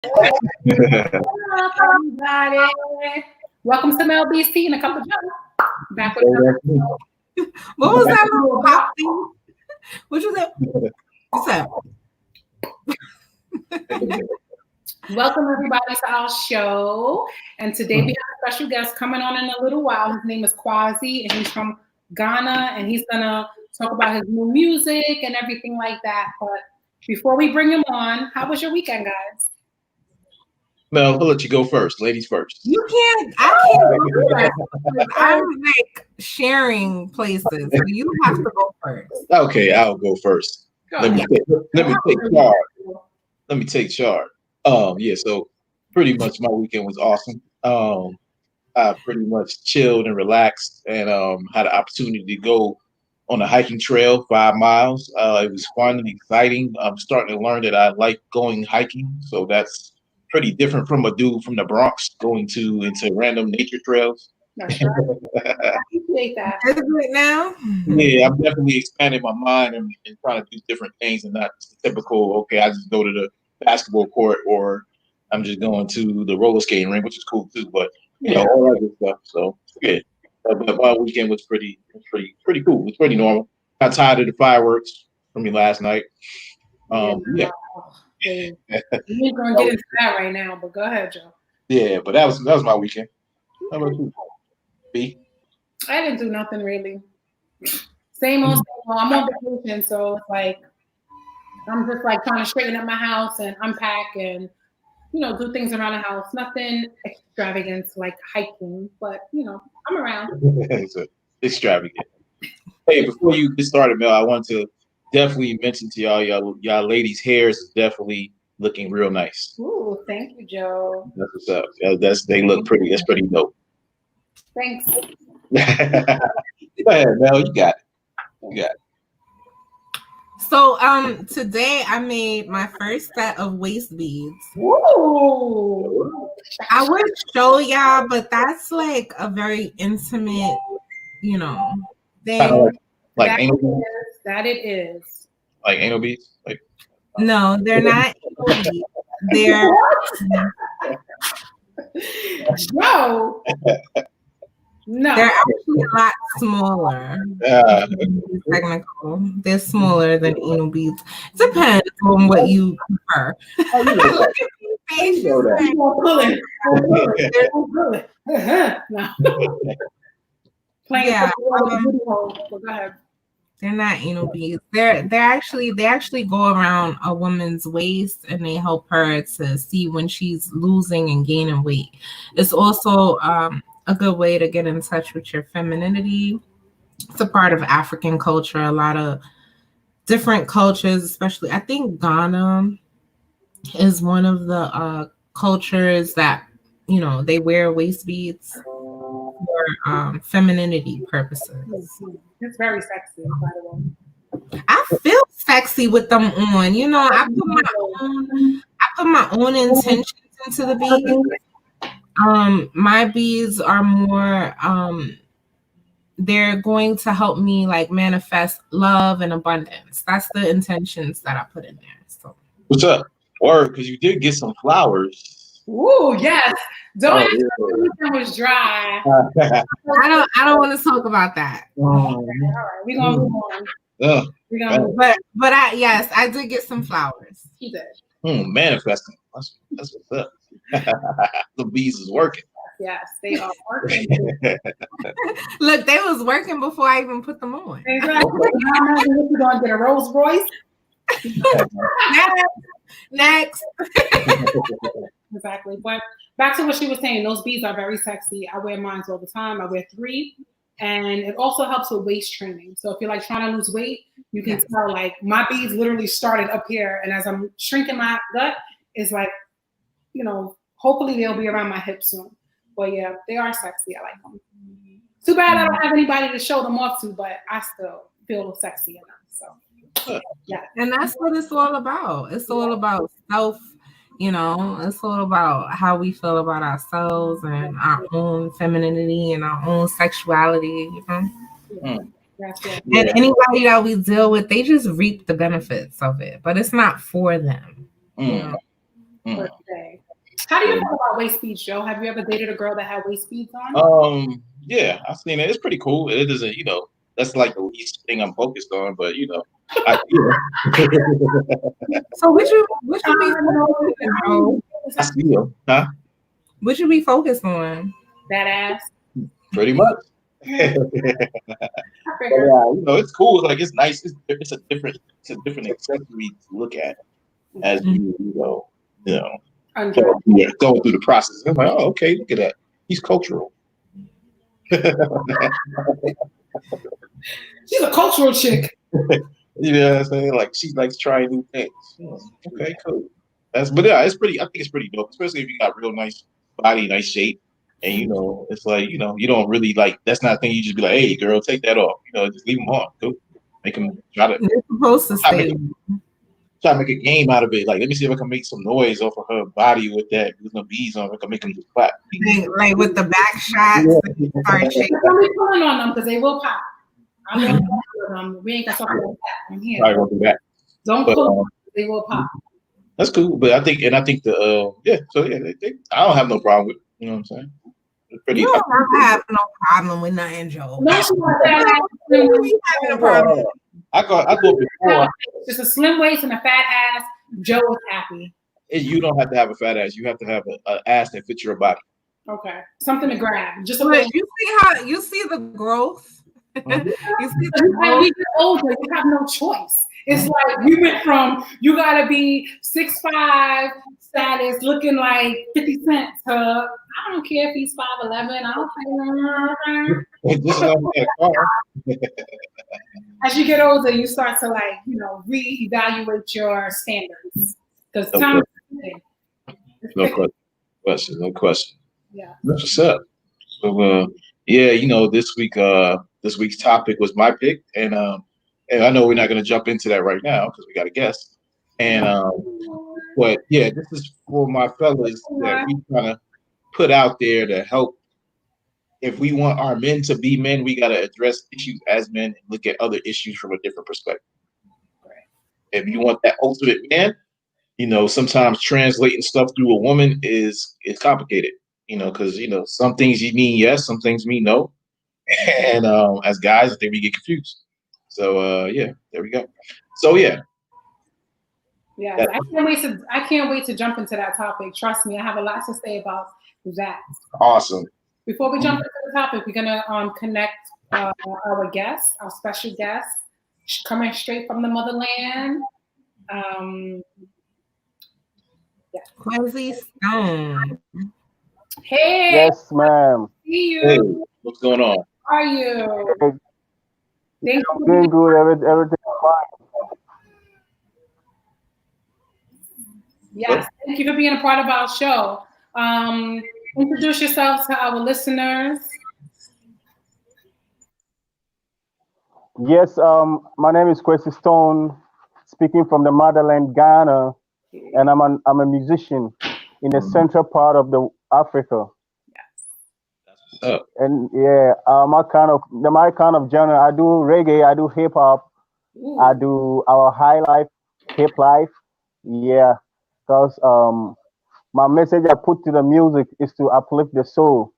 What's up, everybody? Welcome to MelBee and a cup of Joe. Back with What was that little pop thing? What was that? What's that? Welcome everybody to our show. And today we have a special guest coming on in a little while. His name is Quasi, and he's from Ghana, and he's gonna talk about his new music and everything like that. But before we bring him on, how was your weekend, guys? Mel, we'll let you go first. Ladies first. You can't. I can't do that. I'm like sharing places. So you have to go first. Okay, I'll go first. Let me take charge. Let me take charge. Yeah. So pretty much my weekend was awesome. I pretty much chilled and relaxed, and had an opportunity to go on a hiking trail, 5 miles. It was fun and exciting. I'm starting to learn that I like going hiking, so that's pretty different from a dude from the Bronx going into random nature trails. That's right. I appreciate that. Is it now? Yeah, I'm definitely expanding my mind and trying to do different things and not just the typical, okay, I just go to the basketball court or I'm just going to the roller skating rink, which is cool too, but you know, all that good stuff. So yeah. But my weekend was pretty cool. It was pretty normal. Got tired of the fireworks from me last night. Yeah. We ain't gonna get into that right now, but go ahead, Joe. Yeah, but that was my weekend. How about you, B? I didn't do nothing really. Same old, same old. I'm on vacation, so it's like I'm just like trying to straighten up my house and unpack and do things around the house. Nothing extravagant like hiking, but I'm around. It's extravagant. Hey, before you get started, Mel, I want to definitely mention to y'all ladies' hair is definitely looking real nice. Ooh, thank you, Joe. That's what's up. They look pretty. That's pretty dope. Thanks. Go ahead, Mel. You got it. So today I made my first set of waist beads. Ooh. I would show y'all, but that's like a very intimate, thing. Like anal beads? That it is. Like anal beads? Like no, they're not anal beads. They're Joe. No. They're actually a lot smaller. Technical. They're smaller than anal beads. Depends on what you prefer. Look at these faces. Yeah. Go ahead. They're not anal beads. They actually go around a woman's waist and they help her to see when she's losing and gaining weight. It's also a good way to get in touch with your femininity. It's a part of African culture. A lot of different cultures, especially I think Ghana is one of the cultures that they wear waist beads for femininity purposes. It's very sexy, by the way. I feel sexy with them on. I put my own intentions into the beads. My beads are more they're going to help me like manifest love and abundance. That's the intentions that I put in there. So what's up? Word, because you did get some flowers. Ooh, yes. Don't ask me if it was dry. I don't want to talk about that. All right, we're gonna move on. But I did get some flowers. He did. Manifesting. That's what's up. The bees is working. Yes, they are working. Look, they was working before I even put them on. Exactly. You're gonna get a Rolls Royce. Next. Exactly. But back to what she was saying, those beads are very sexy. I wear mine all the time. I wear 3. And it also helps with waist training. So if you're like trying to lose weight, you can tell like my beads literally started up here. And as I'm shrinking my gut, it's like, hopefully they'll be around my hips soon. But yeah, they are sexy. I like them. Too bad I don't have anybody to show them off to, but I still feel sexy enough. So yeah. And that's what it's all about. It's all about self, it's all about how we feel about ourselves and our own femininity and our own sexuality, And anybody that we deal with, they just reap the benefits of it, but it's not for them. Per se. How do you feel about waist beads, Joe? Have you ever dated a girl that had waist beads on? Yeah, I've seen it. It's pretty cool. It doesn't, that's like the least thing I'm focused on, but So would you be focused on? I see them, huh? Would you be focused on? That ass. Pretty much. But, it's cool. Like it's nice. It's a different accessory to look at as you going through the process. I'm like, oh, okay, look at that. He's cultural. She's a cultural chick. You know what I'm saying? Like she likes trying new things. Okay, cool. But yeah, I think it's pretty dope, especially if you got real nice body, nice shape. And it's like, you don't really like, that's not a thing you just be like, hey girl, take that off. Just leave them on. Cool. Make them They're supposed to stay. Try to make a game out of it. Like, let me see if I can make some noise off of her body with that, with no beads on. I can make them just clap. Like with the back shots. Don't be pulling on them because they will pop. I'm gonna talk to them. We ain't gonna talk about that. I'm here. I won't do that. Don't pull them. They will pop. That's cool, but I think the I don't have no problem with it. You know what I'm saying? You don't have no problem with nothing, Joe. No, we having a problem. I thought before. Just a slim waist and a fat ass. Joe is happy. You don't have to have a fat ass. You have to have an ass that fits your body. Okay, something to grab. Just you see the growth. You see the growth. When you get older, you have no choice. It's like we went from you gotta be 6'5" status looking like 50 Cent to I don't care if he's 5'11". I don't care. As you get older, you start to reevaluate your standards because time. No question. Yeah. That's what's up. So this week's topic was my pick, and I know we're not going to jump into that right now because we got a guest. And but yeah, this is for my fellas that we kind of put out there to help. If we want our men to be men, we got to address issues as men and look at other issues from a different perspective. Right. If you want that ultimate man, sometimes translating stuff through a woman is complicated. Because some things you mean yes, some things mean no, and as guys, I think we get confused. So there we go. So yeah. Yes, I can't wait to jump into that topic. Trust me, I have a lot to say about that. Awesome. Before we jump into the topic, we're gonna connect our guest, our special guest, coming straight from the motherland. Quincy Stone. Hey. Yes, ma'am. See you. Hey, what's going on? How are you? Hey, I'm doing good. Everything fine. Yes, thank you for being a part of our show. Introduce yourselves to our listeners. Yes, my name is Quincy Stone, speaking from the motherland, Ghana, and I'm a musician in the central part of the Africa. Yes. And yeah, my kind of genre, I do reggae, I do hip hop, I do our high life, hip life. Yeah, because my message I put to the music is to uplift the soul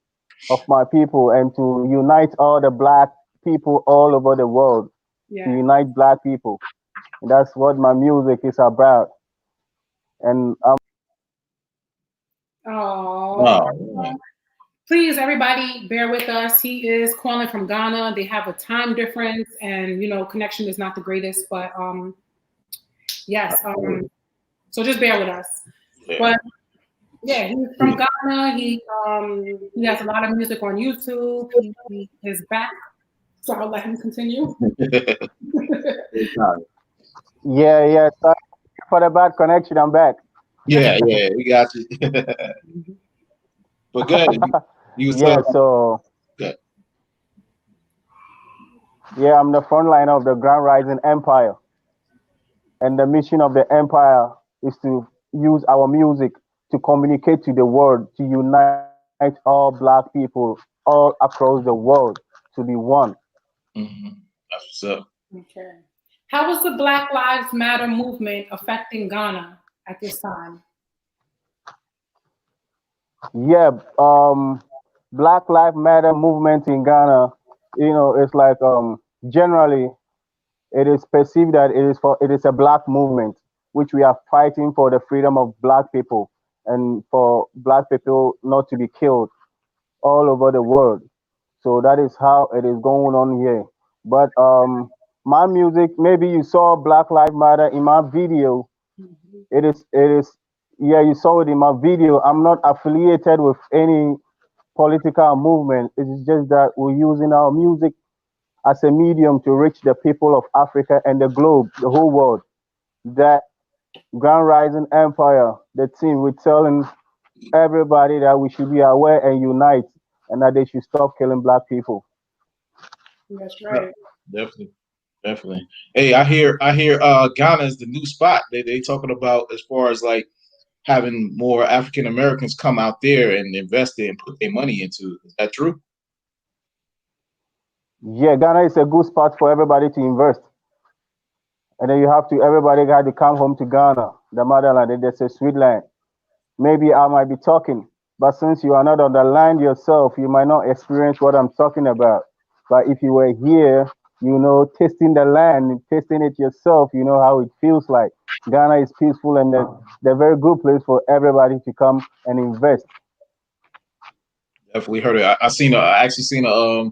of my people and to unite all the black people all over the world. Yeah. To unite black people. And that's what my music is about. And please, everybody, bear with us. He is calling from Ghana. They have a time difference, and connection is not the greatest. But yes, so just bear with us. Yeah. But yeah, he's from Ghana. He has a lot of music on YouTube. He is back, so I'll let him continue. Yeah. Sorry for the bad connection. I'm back. Yeah, we got you. But good. So good. Yeah, I'm the front line of the Grand Rising Empire, and the mission of the empire is to use our music to communicate to the world, to unite all black people all across the world to be one. Mm-hmm. That's what's up. Okay. How is the Black Lives Matter movement affecting Ghana at this time? Yeah, Black Lives Matter movement in Ghana, it's like generally it is perceived that it is a black movement, which we are fighting for the freedom of black people and for black people not to be killed all over the world. So that is how it is going on here. But my music, maybe you saw Black Lives Matter in my video. Mhm. It is yeah, you saw it in my video. I'm not affiliated with any political movement. It is just that we're using our music as a medium to reach the people of Africa and the globe, the whole world. That Grand Rising Empire, the team, we're telling everybody that we should be aware and unite and that they should stop killing black people. That's Yeah, right. definitely, definitely. Hey, I hear Ghana is the new spot. They talking about as far as like having more African Americans come out there and invest in and put their money into. Is that true? Yeah, Ghana is a good spot for everybody to invest. And then everybody got to come home to Ghana, the motherland. It's a sweet land. Maybe I might be talking, but since you are not on the land yourself, you might not experience what I'm talking about. But if you were here, tasting the land, tasting it yourself, you know how it feels like. Ghana is peaceful and the very good place for everybody to come and invest. Definitely heard it. I actually seen a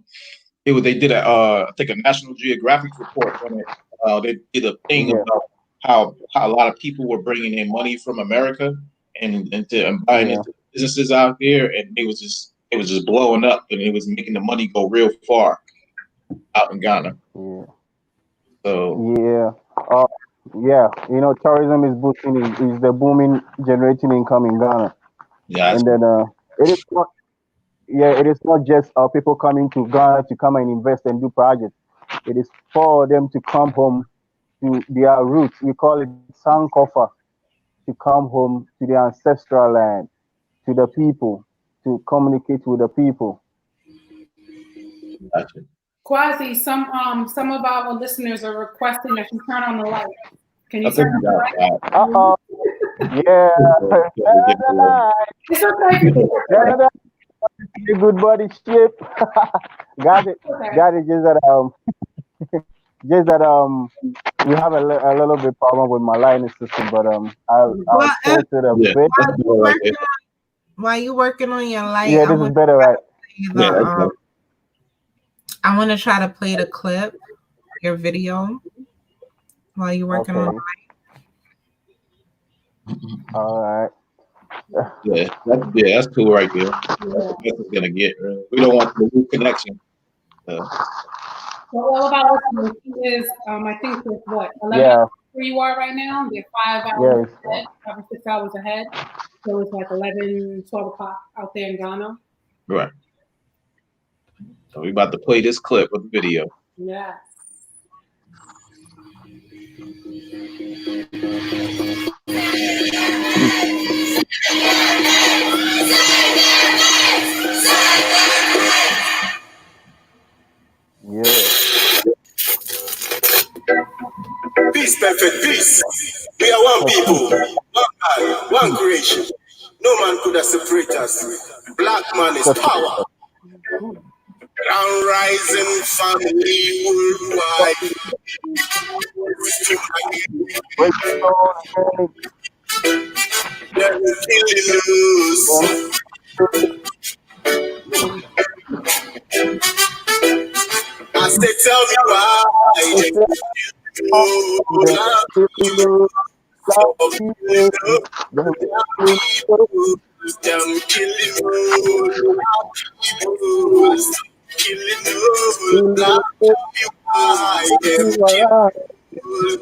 they did a I think a National Geographic report on it. They did a thing Yeah, about how a lot of people were bringing in money from America and buying yeah, into businesses out there, and it was just blowing up, and it was making the money go real far out in Ghana. yeah, So yeah. Uh, yeah, tourism is the booming generating income in Ghana. yeah, And then it is not yeah, it is not just people coming to Ghana to come and invest and do projects. It is for them to come home to their roots. We call it Sankofa, to come home to their ancestral land, to the people, to communicate with the people. gotcha. Quasi, some of our listeners are requesting that you turn on the light. Can I you think turn we on the got light? Uh oh, yeah. It's okay if you do The good body shape. got it, that. got it. Just that we have a little bit problem with my lighting system, but I'll Well, tilt it a Yeah, bit. that's good right there. while you working on your light, Yeah, this is better, right? Yeah, that's better. I want to try to play the clip, your video, while you're working on. Okay. All right. That's cool right there. That's Yeah. the best it's gonna get. Really. We don't want the new connection. Uh, So all of our listeners, he is, I think it's what, 11 hours Yeah. where you are right now? They're 5 hours Yes. ahead, 5 or 6 hours ahead. So it's like 11, 12 o'clock out there in Ghana. right. So we about to play this clip of the video. Yes. Yeah. Peace, perfect peace. We are one people, one God, one creation. No man could have separated us. Black man is power. Crown rising family worldwide. Wait, They're killing us. I say, tell me why. They kill black people. Stop killing us. Black people. Them killing us. Black people. Stop killing us. Black people. Why them killing us?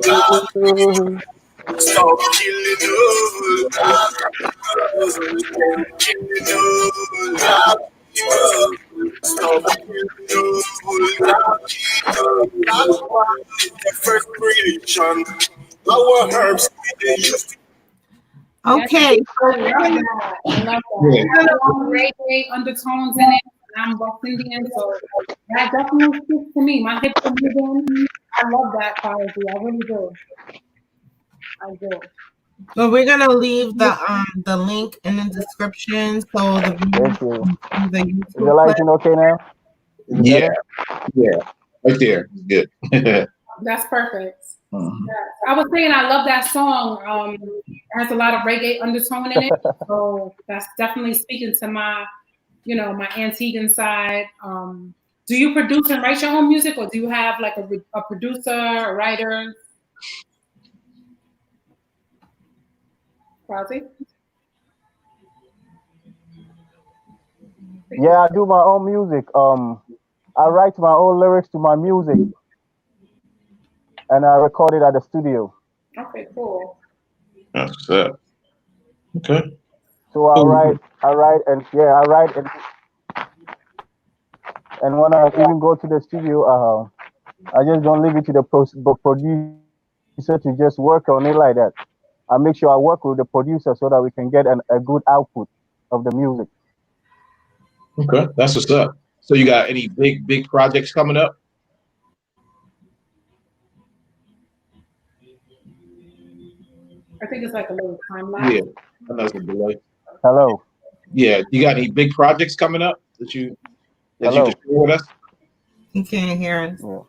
Black people. Stop killing us. Black people. Killing us. Black people. Stop killing us. Black people. Black man is the first religion. Our herbs they used to. Yes, Okay. I love that. I love that. Yeah. It has a lot of reggae undertones in it. And I'm West Indian, so that definitely speaks to me. My hips are moving. I love that quality. I really do. I do. So we're gonna leave the link in the description so the viewers Thank you. can see the Is the YouTube clip. lighting okay now? Is it Yeah, better? yeah, right there. Good. That's perfect. Mhm. I was saying I love that song. It has a lot of reggae undertone in it, so that's definitely speaking to my, my Antiguan side. Do you produce and write your own music, or do you have like a producer, a writer? Quasi? Yeah, I do my own music. I write my own lyrics to my music, and I record it at the studio. Okay, cool. That's what's up. Okay. So I write, and yeah, I write, and when I even go to the studio, I just don't leave it to the producer to just work on it like that. I make sure I work with the producer so that we can get a good output of the music. Okay, that's what's up. So you got any big projects coming up? I think it's like a little time Yeah, lapse. I know it's a delay. Hello, Yeah, you got any big projects coming up that you can hello. share with us? You can't hear us. Yeah.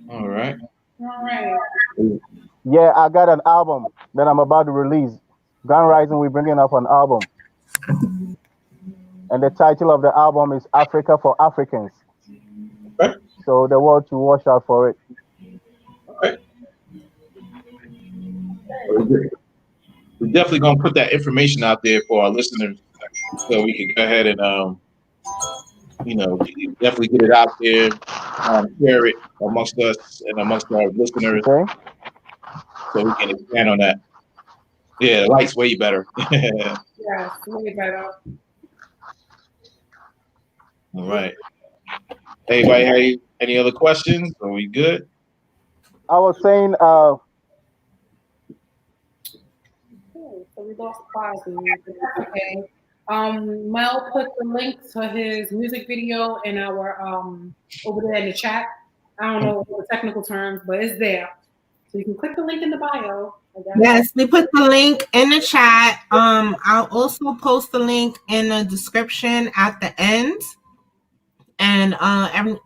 All right. All right. Yeah, I got an album that I'm about to release. Gun Rising, we're bringing up an album, and the title of the album is Africa for Africans. Okay. So the world to watch out for it. Okay. We're definitely gonna put that information out there for our listeners, so we can go ahead and definitely get it out there, share it amongst us and amongst our listeners, Okay. so we can expand on that. Yeah, the light's way better. Yes, way better. All right. Anybody have any other questions? Are we good? I was saying, Cool. So we lost Quasi. Okay. Mel put the link to his music video in our over there in the chat. I don't know all the technical terms, but it's there. So you can click the link in the bio. I guess. Yes, we put the link in the chat. I'll also post the link in the description at the end. And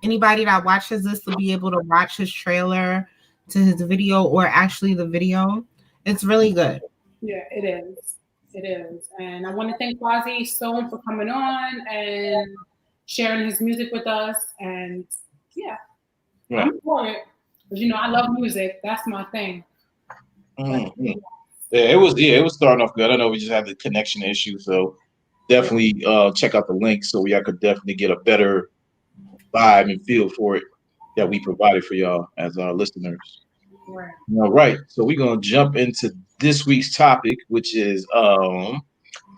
anybody that watches this will be able to watch his trailer to his video, or actually the video. It's really good. Yeah, it is. It is. And I want to thank Quasi Stone for coming on and sharing his music with us. And yeah, Right. I'm for it. Because, I love music. That's my thing. Mm-hmm. Yeah, it was starting off good. I know we just had the connection issue, so definitely check out the link so y'all could definitely get a better vibe and feel for it that we provided for y'all as our listeners. Right. All right, so we're gonna jump into this week's topic, which is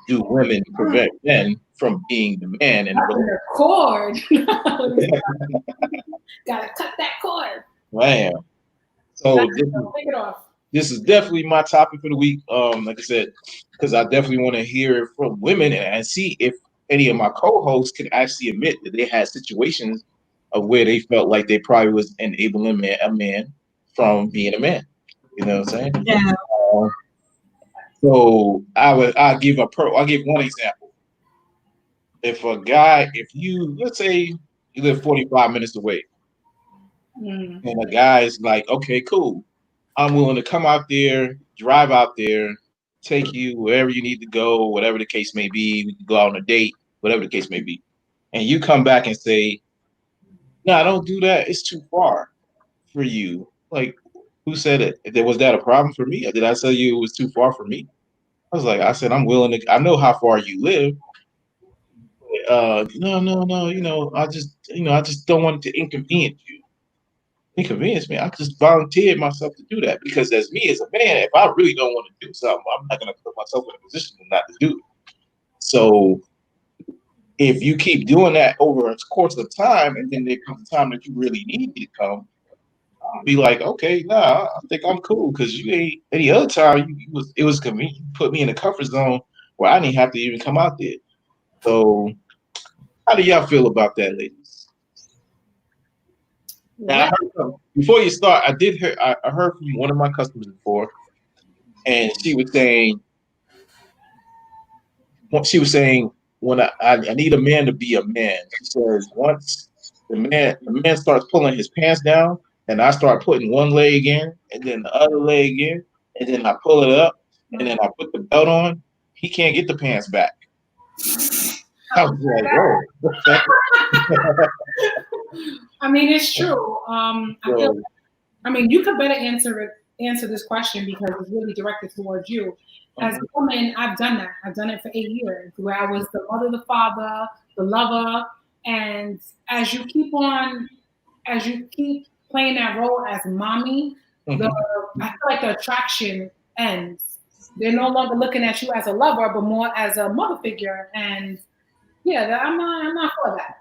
do women prevent men from being the man in a relationship? Cord. Gotta cut that cord. Man, so Take it off. this is definitely my topic for the week. Like I said, because I definitely want to hear it from women and see if any of my co-hosts can actually admit that they had situations of where they felt like they probably was enabling a man from being a man. You know what I'm saying? Yeah. So I'll give one example. If let's say you live 45 minutes away, and a guy is like, okay, cool, I'm willing to come out there, drive out there, take you wherever you need to go, whatever the case may be. We can go out on a date, whatever the case may be. And you come back and say, no, don't do that. It's too far for you. Like, who said it? Was that a problem for me? Or did I tell you it was too far for me? I said, I'm willing to, I know how far you live. No. I just don't want to inconvenience you. Inconvenience me. I just volunteered myself to do that because as me as a man, if I really don't want to do something, I'm not going to put myself in a position not to do it. So if you keep doing that over a course of time, and then there comes a time that you really need me to come, I'll be like, okay, nah, I think I'm cool because you ain't any other time. It was convenient. You put me in a comfort zone where I didn't have to even come out there. So how do y'all feel about that, ladies? Now, before you start, I did hear. I heard from one of my customers before, and she was saying when I need a man to be a man. She says once the man starts pulling his pants down, and I start putting one leg in, and then the other leg in, and then I pull it up, and then I put the belt on. He can't get the pants back. I was like, whoa. I mean, it's true. You could better answer this question because it's really directed towards you. As a woman, I've done that. I've done it for 8 years, where I was the mother, the father, the lover, and as you keep playing that role as mommy, I feel like the attraction ends. They're no longer looking at you as a lover, but more as a mother figure. And yeah, I'm not for that.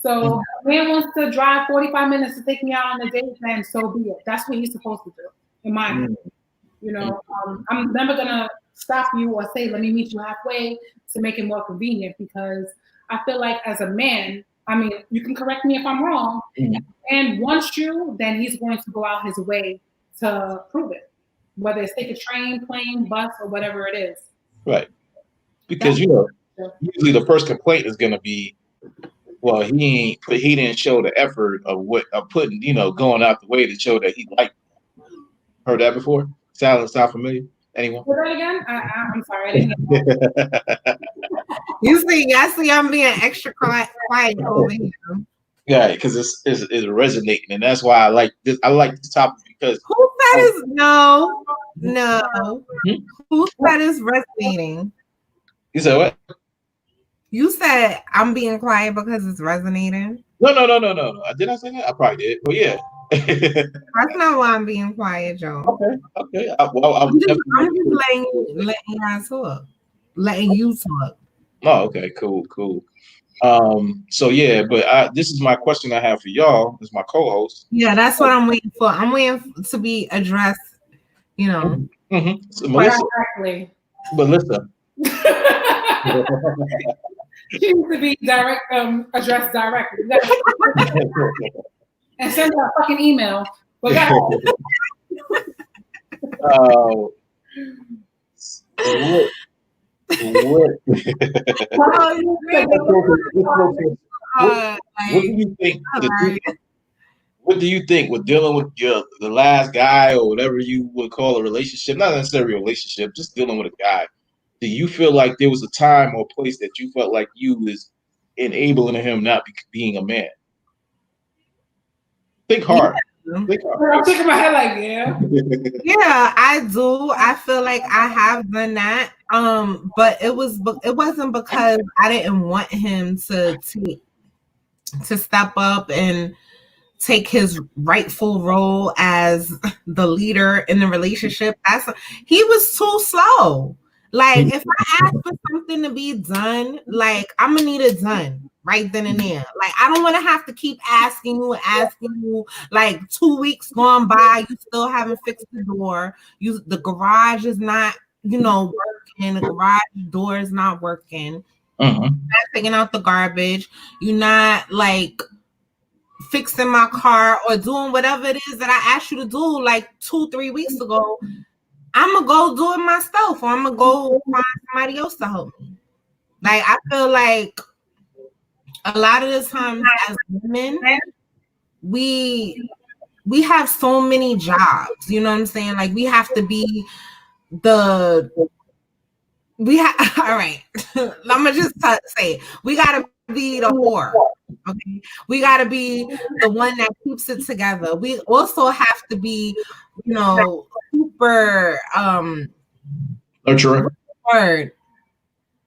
So a man wants to drive 45 minutes to take me out on a date, then so be it. That's what he's supposed to do, in my opinion. You know, I'm never gonna stop you or say, let me meet you halfway to make it more convenient, because I feel like as a man, I mean, you can correct me if I'm wrong, if a man wants you, then he's going to go out his way to prove it, whether it's take a train, plane, bus, or whatever it is. Right. Because, usually the first complaint is going to be, well, he didn't show the effort of putting, going out the way to show that he liked me. Heard that before? Sound familiar? Anyone? Say that again? I'm sorry, I didn't hear. I see I'm being extra quiet over here. Yeah, because it's resonating, and that's why I like this. I like this topic because who said is no? Who said is resonating? You said what? You said I'm being quiet because it's resonating. No. Did I say that? I probably did. Well, yeah. That's not why I'm being quiet, Joe. Okay. I'm just letting you talk. Oh, okay, cool. So yeah, but this is my question I have for y'all as my co-host. Yeah, that's what I'm waiting for. I'm waiting to be addressed. So Melissa, exactly. Melissa. She needs to be addressed directly. And send her a fucking email. But what do you think? What do you think with dealing with the last guy or whatever you would call a relationship? Not necessarily a relationship, just dealing with a guy. Do you feel like there was a time or place that you felt like you was enabling him not being a man? Think hard. I'm thinking my head like, yeah. Yeah, I do. I feel like I have done that. But it wasn't because I didn't want him to step up and take his rightful role as the leader in the relationship. He was too slow. Like, if I ask for something to be done, like, I'm gonna need it done right then and there. Like, I don't want to have to keep asking you. Like, 2 weeks gone by, you still haven't fixed the door. The garage is not, working. The garage door is not working. You're not taking out the garbage. You're not like fixing my car or doing whatever it is that I asked you to do like 2-3 weeks ago. I'm gonna go do it myself, or I'm gonna go find somebody else to help me. Like, I feel like a lot of the times as women, we have so many jobs. You know what I'm saying? Like, we have to be all right. I'm gonna just say it. We gotta be the whore. Okay, we gotta be the one that keeps it together. We also have to be, super nurturing.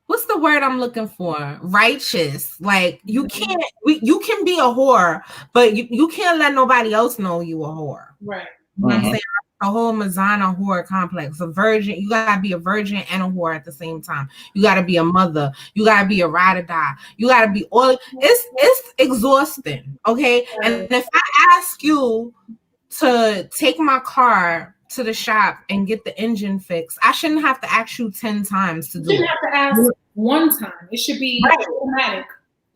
What's the word I'm looking for? Righteous. Like, you can be a whore, but you can't let nobody else know you a whore. Right. You know what I'm saying? The whole Mazana whore complex. A virgin, you gotta be a virgin and a whore at the same time. You gotta be a mother. You gotta be a ride or die. You gotta be all. It's exhausting. Okay. And if I ask you to take my car to the shop and get the engine fixed, I shouldn't have to ask you 10 times to do it. You shouldn't have to ask one time. It should be automatic.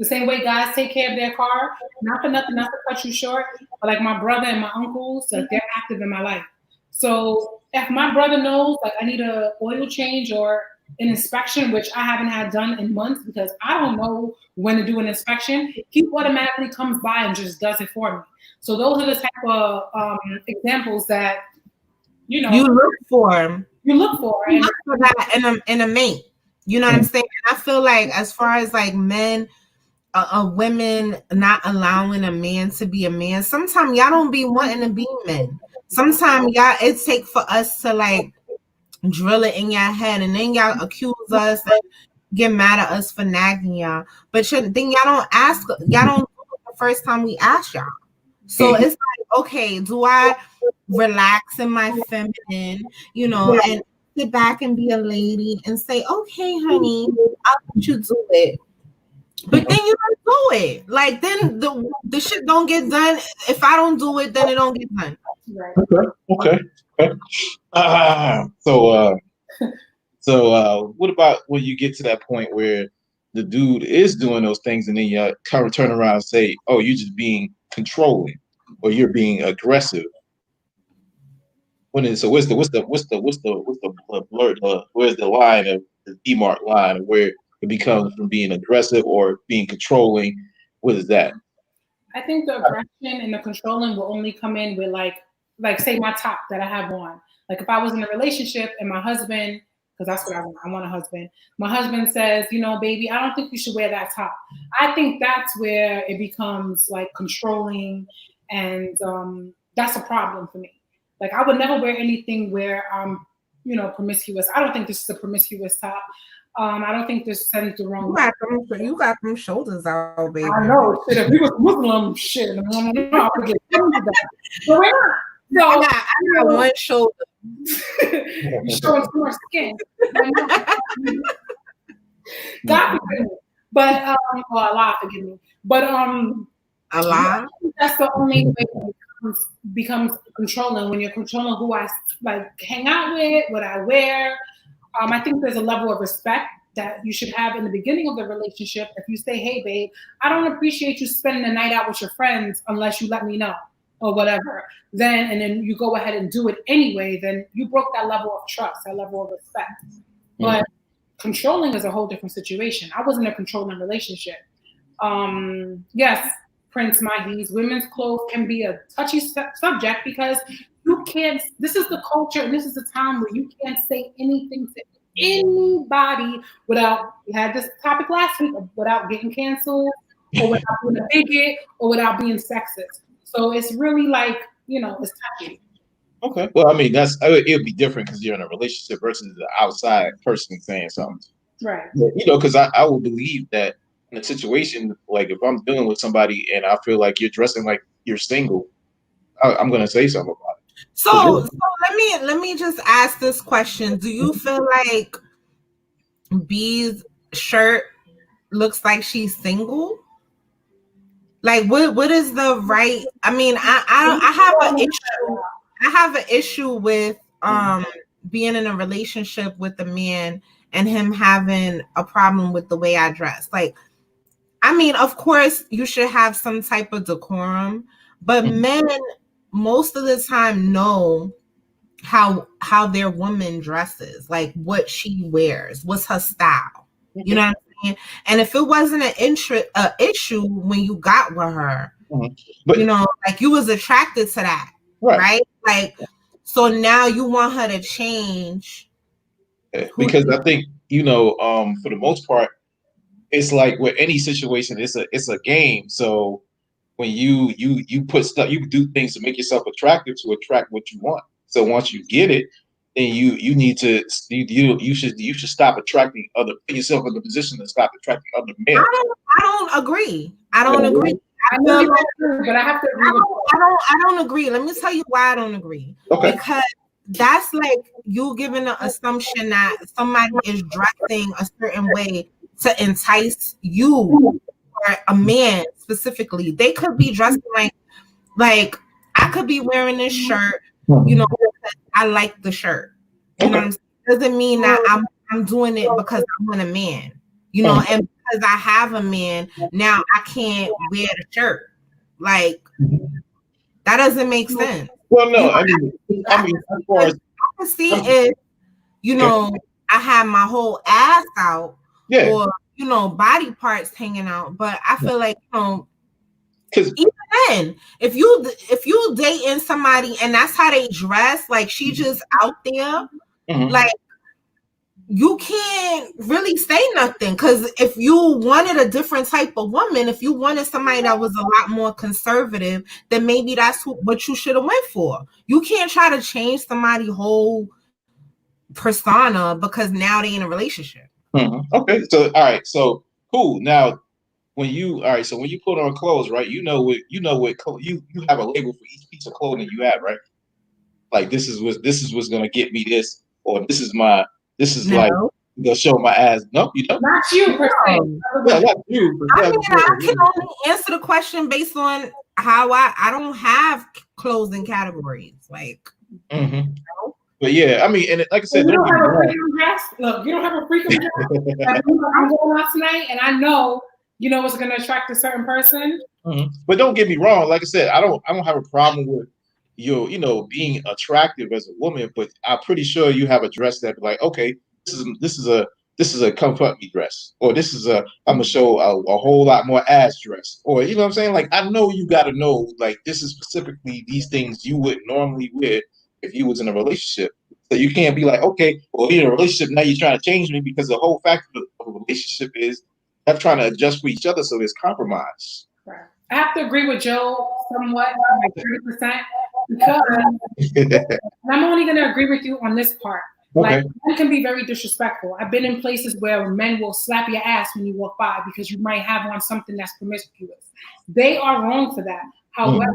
The same way guys take care of their car, not for nothing, not to cut you short, but like my brother and my uncles, like they're active in my life. So if my brother knows like I need a oil change or an inspection, which I haven't had done in months because I don't know when to do an inspection, he automatically comes by and just does it for me. So those are the type of examples that you look for. You look for that in a mate. You know what I'm saying? And I feel like as far as like men, women not allowing a man to be a man, sometimes y'all don't be wanting to be men. Sometimes y'all it take for us to like drill it in your head, and then y'all accuse us and get mad at us for nagging y'all. But then y'all don't do it the first time we ask y'all. So it's like, okay, do I relax in my feminine, and sit back and be a lady and say, okay, honey, I'll let you do it. But then you don't do it. Like then the shit don't get done. If I don't do it, then it don't get done. Right. Okay. So what about when you get to that point where the dude is doing those things and then you kind of turn around and say, oh, you're just being controlling or you're being aggressive? Where's the blur? Where's the line of the demarc line of where it becomes from being aggressive or being controlling? What is that? I think the aggression and the controlling will only come in with like say my top that I have on. Like if I was in a relationship and my husband, because that's what I want a husband. My husband says, baby, I don't think you should wear that top. I think that's where it becomes like controlling, and that's a problem for me. Like I would never wear anything where I'm, promiscuous. I don't think this is a promiscuous top. I don't think this sends the wrong. You got them shoulders out, baby. I know. Shit, if we was Muslim, shit, I would get that. But we're not. So I got one shoulder. You're showing too much skin. God forgive me. But Allah forgive me. But Allah. That's the only way it becomes controlling, when you're controlling who I like hang out with, what I wear. I think there's a level of respect that you should have in the beginning of the relationship. If you say, hey babe, I don't appreciate you spending the night out with your friends unless you let me know or whatever, and then you go ahead and do it anyway, then you broke that level of trust, that level of respect. But controlling is a whole different situation. I was in a controlling relationship. Yes, Prince Mahis, women's clothes can be a touchy subject because you can't, this is the culture and this is the time where you can't say anything to anybody without, we had this topic last week, without getting canceled or without being a bigot or without being sexist. So it's really like, it's touchy. Okay. Well, I mean, it would be different because you're in a relationship versus the outside person saying something. Right. Because I would believe that in a situation, like if I'm dealing with somebody and I feel like you're dressing like you're single, I'm going to say something about it. So let me just ask this question. Do you feel like Bee's shirt looks like she's single? Like what is the right? I mean, I have an issue with being in a relationship with a man and him having a problem with the way I dress. Like, I mean, of course you should have some type of decorum, but men most of the time know how their woman dresses, like what she wears, what's her style. You know what I'm saying? And if it wasn't an issue when you got with her, but, like you was attracted to that, right? Like, so now you want her to change. Because I think, for the most part, it's like with any situation, it's a game. So when you put stuff, you do things to make yourself attractive to attract what you want. So once you get it, then you need to you should stop attracting put yourself in the position to stop attracting other men. I don't agree. I don't agree. But I have to agree. I don't agree. Let me tell you why I don't agree. Okay. Because that's like you giving the assumption that somebody is dressing a certain way to entice you or a man specifically. They could be dressing like I could be wearing this shirt, because I like the shirt. You know what I'm saying? Doesn't mean that I'm doing it because I want a man. And because I have a man, now I can't wear the shirt. Like, that doesn't make sense. Well, no, You know, I mean, as far as I can see if, you know, I have my whole ass out or, you know, body parts hanging out, but I feel like, you know, even then, if you dating somebody and that's how they dress, like she just out there, like you can't really say nothing, because if you wanted a different type of woman, if you wanted somebody that was a lot more conservative, then maybe that's what you should have went for. You can't try to change somebody's whole persona because now they in a relationship. Okay, so all right, so cool. Now, when you put on clothes, right? You know what you have a label for each piece of clothing you have, right? Like this is what's gonna get me this, or this is like gonna show my ass. No, you don't. Not you per se. Yeah, not you. I mean, I can only answer the question based on how I don't have clothes and categories, like. But yeah, I mean, and like I said, you don't have a freakum dress. Look, you don't have a freakum dress. I'm going out tonight, and I know you know what's going to attract a certain person. But don't get me wrong. Like I said, I don't have a problem with you know, being attractive as a woman. But I'm pretty sure you have a dress that be like, okay, this is a comfort me dress, or this is I'm gonna show a whole lot more ass dress, or you know what I'm saying? Like I know you got to know, like this is specifically these things you would normally wear if you was in a relationship. So you can't be like, okay, well, you're in a relationship, now you're trying to change me, because the whole fact of a relationship is them trying to adjust for each other, so there's compromise. Right. I have to agree with Joe somewhat, like 30%, because I'm only going to agree with you on this part. Like, men can be very disrespectful. I've been in places where men will slap your ass when you walk by because you might have on something that's promiscuous. They are wrong for that. However,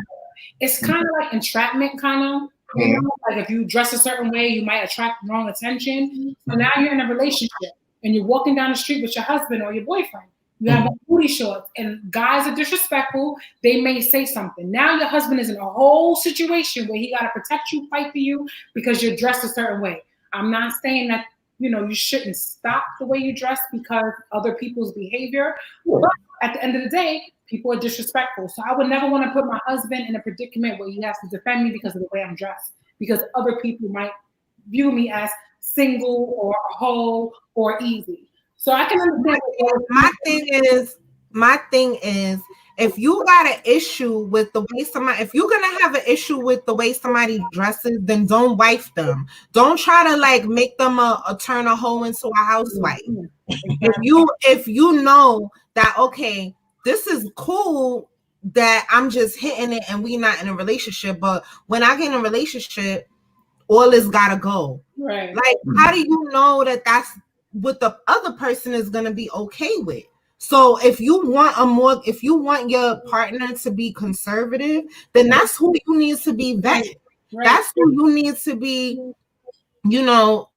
it's kind of like entrapment, kind of. You know, like if you dress a certain way, you might attract wrong attention. So now you're in a relationship and you're walking down the street with your husband or your boyfriend. You have booty shorts, and guys are disrespectful. They may say something. Now your husband is in a whole situation where he got to protect you, fight for you because you're dressed a certain way. I'm not saying that, you know, you shouldn't stop the way you dress because other people's behavior. But at the end of the day, people are disrespectful. So I would never want to put my husband in a predicament where he has to defend me because of the way I'm dressed, because other people might view me as single or a hoe or easy. So I can understand. My thing is, if you got an issue with the way somebody, if you're gonna have an issue with the way somebody dresses, then don't wife them. Don't try to like make them turn a hoe into a housewife. If you know that, okay, this is cool that I'm just hitting it and we not in a relationship, but when I get in a relationship, all is gotta go. Right. Like, how do you know that that's what the other person is gonna be okay with? So if you want your partner to be conservative, then that's who you need to be vetted. Right. That's who you need to be, you know,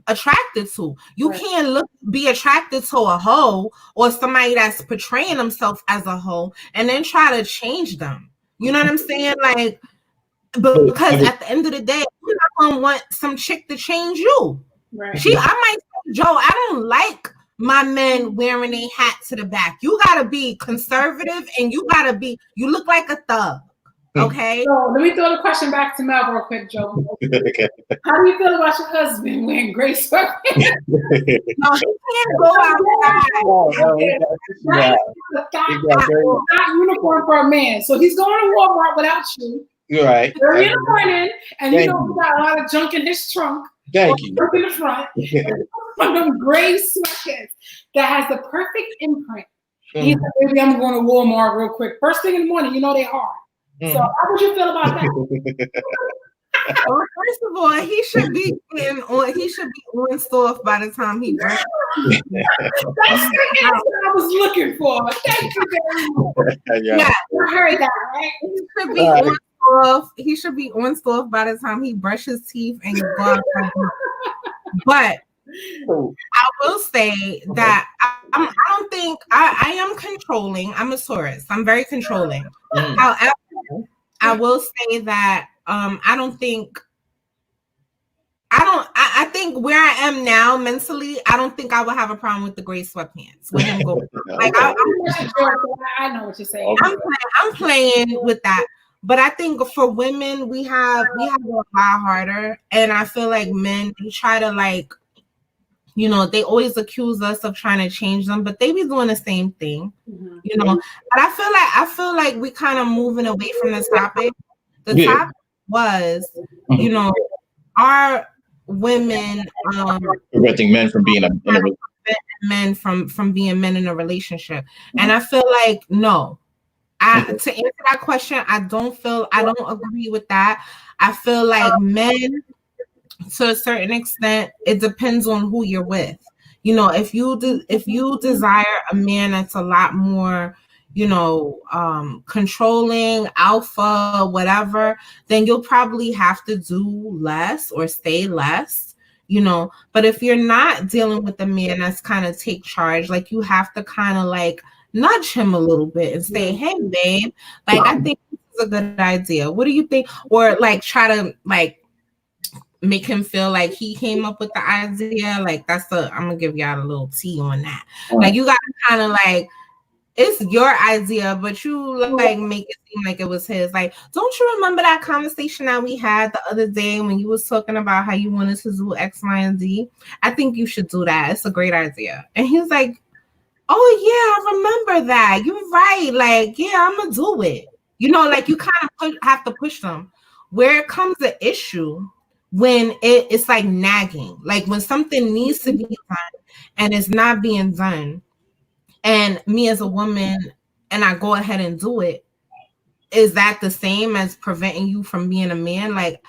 attracted to. You can't be attracted to a hoe or somebody that's portraying themselves as a hoe and then try to change them. You know what I'm saying? Like, because at the end of the day, you're not gonna want some chick to change you. Right. I might say, Joe, I don't like my men wearing a hat to the back. You gotta be conservative and you look like a thug. Okay. So let me throw the question back to Mel real quick, Joe. Okay. How do you feel about your husband wearing gray sweatpants? No, he can't go outside. Not uniform for a man. So he's going to Walmart without you. You're right. Early in the morning, and you know he got a lot of junk in his trunk. Thank you. Up in the front. One of them gray sweatpants that has the perfect imprint. He's like, baby, I'm going to Walmart real quick. First thing in the morning, you know they hard. So how would you feel about that? Well, first of all, he should be on soft by the time he drinks. That's the answer I was looking for. Thank you very much. Yeah, I heard that, right? He should be on soft. He should be on soft by the time he brushes teeth and go out. But I will say that I don't think I am controlling. I'm a Taurus. I'm very controlling. However, I will say that I don't think I think where I am now mentally, I don't think I would have a problem with the gray sweatpants with him going. Like I know what you're saying. I'm playing with that. But I think for women, we have a lot harder. And I feel like men, they try to like, you know, they always accuse us of trying to change them, but they be doing the same thing, you know. But I feel like we kind of moving away from this topic. The topic was, you know, are women preventing men from being men from being men in a relationship? And I feel like no. To answer that question, I don't agree with that. I feel like men, to a certain extent, it depends on who you're with. You know, if you desire a man that's a lot more, you know, controlling, alpha, whatever, then you'll probably have to do less or stay less, you know. But if you're not dealing with a man that's kind of take charge, like you have to kind of like nudge him a little bit and say, hey babe, like I think this is a good idea. What do you think? Or like try to like make him feel like he came up with the idea. Like I'm gonna give y'all a little tea on that. Like you gotta kind of like, it's your idea, but you like make it seem like it was his. Like, don't you remember that conversation that we had the other day when you was talking about how you wanted to do X, Y, and Z? I think you should do that. It's a great idea. And he was like, oh yeah, I remember that. You're right. Like, yeah, I'm gonna do it. You know, like you kind of have to push them. Where it comes the issue when it's like nagging, like when something needs to be done and it's not being done, and me as a woman and I go ahead and do it, is that the same as preventing you from being a man? Like,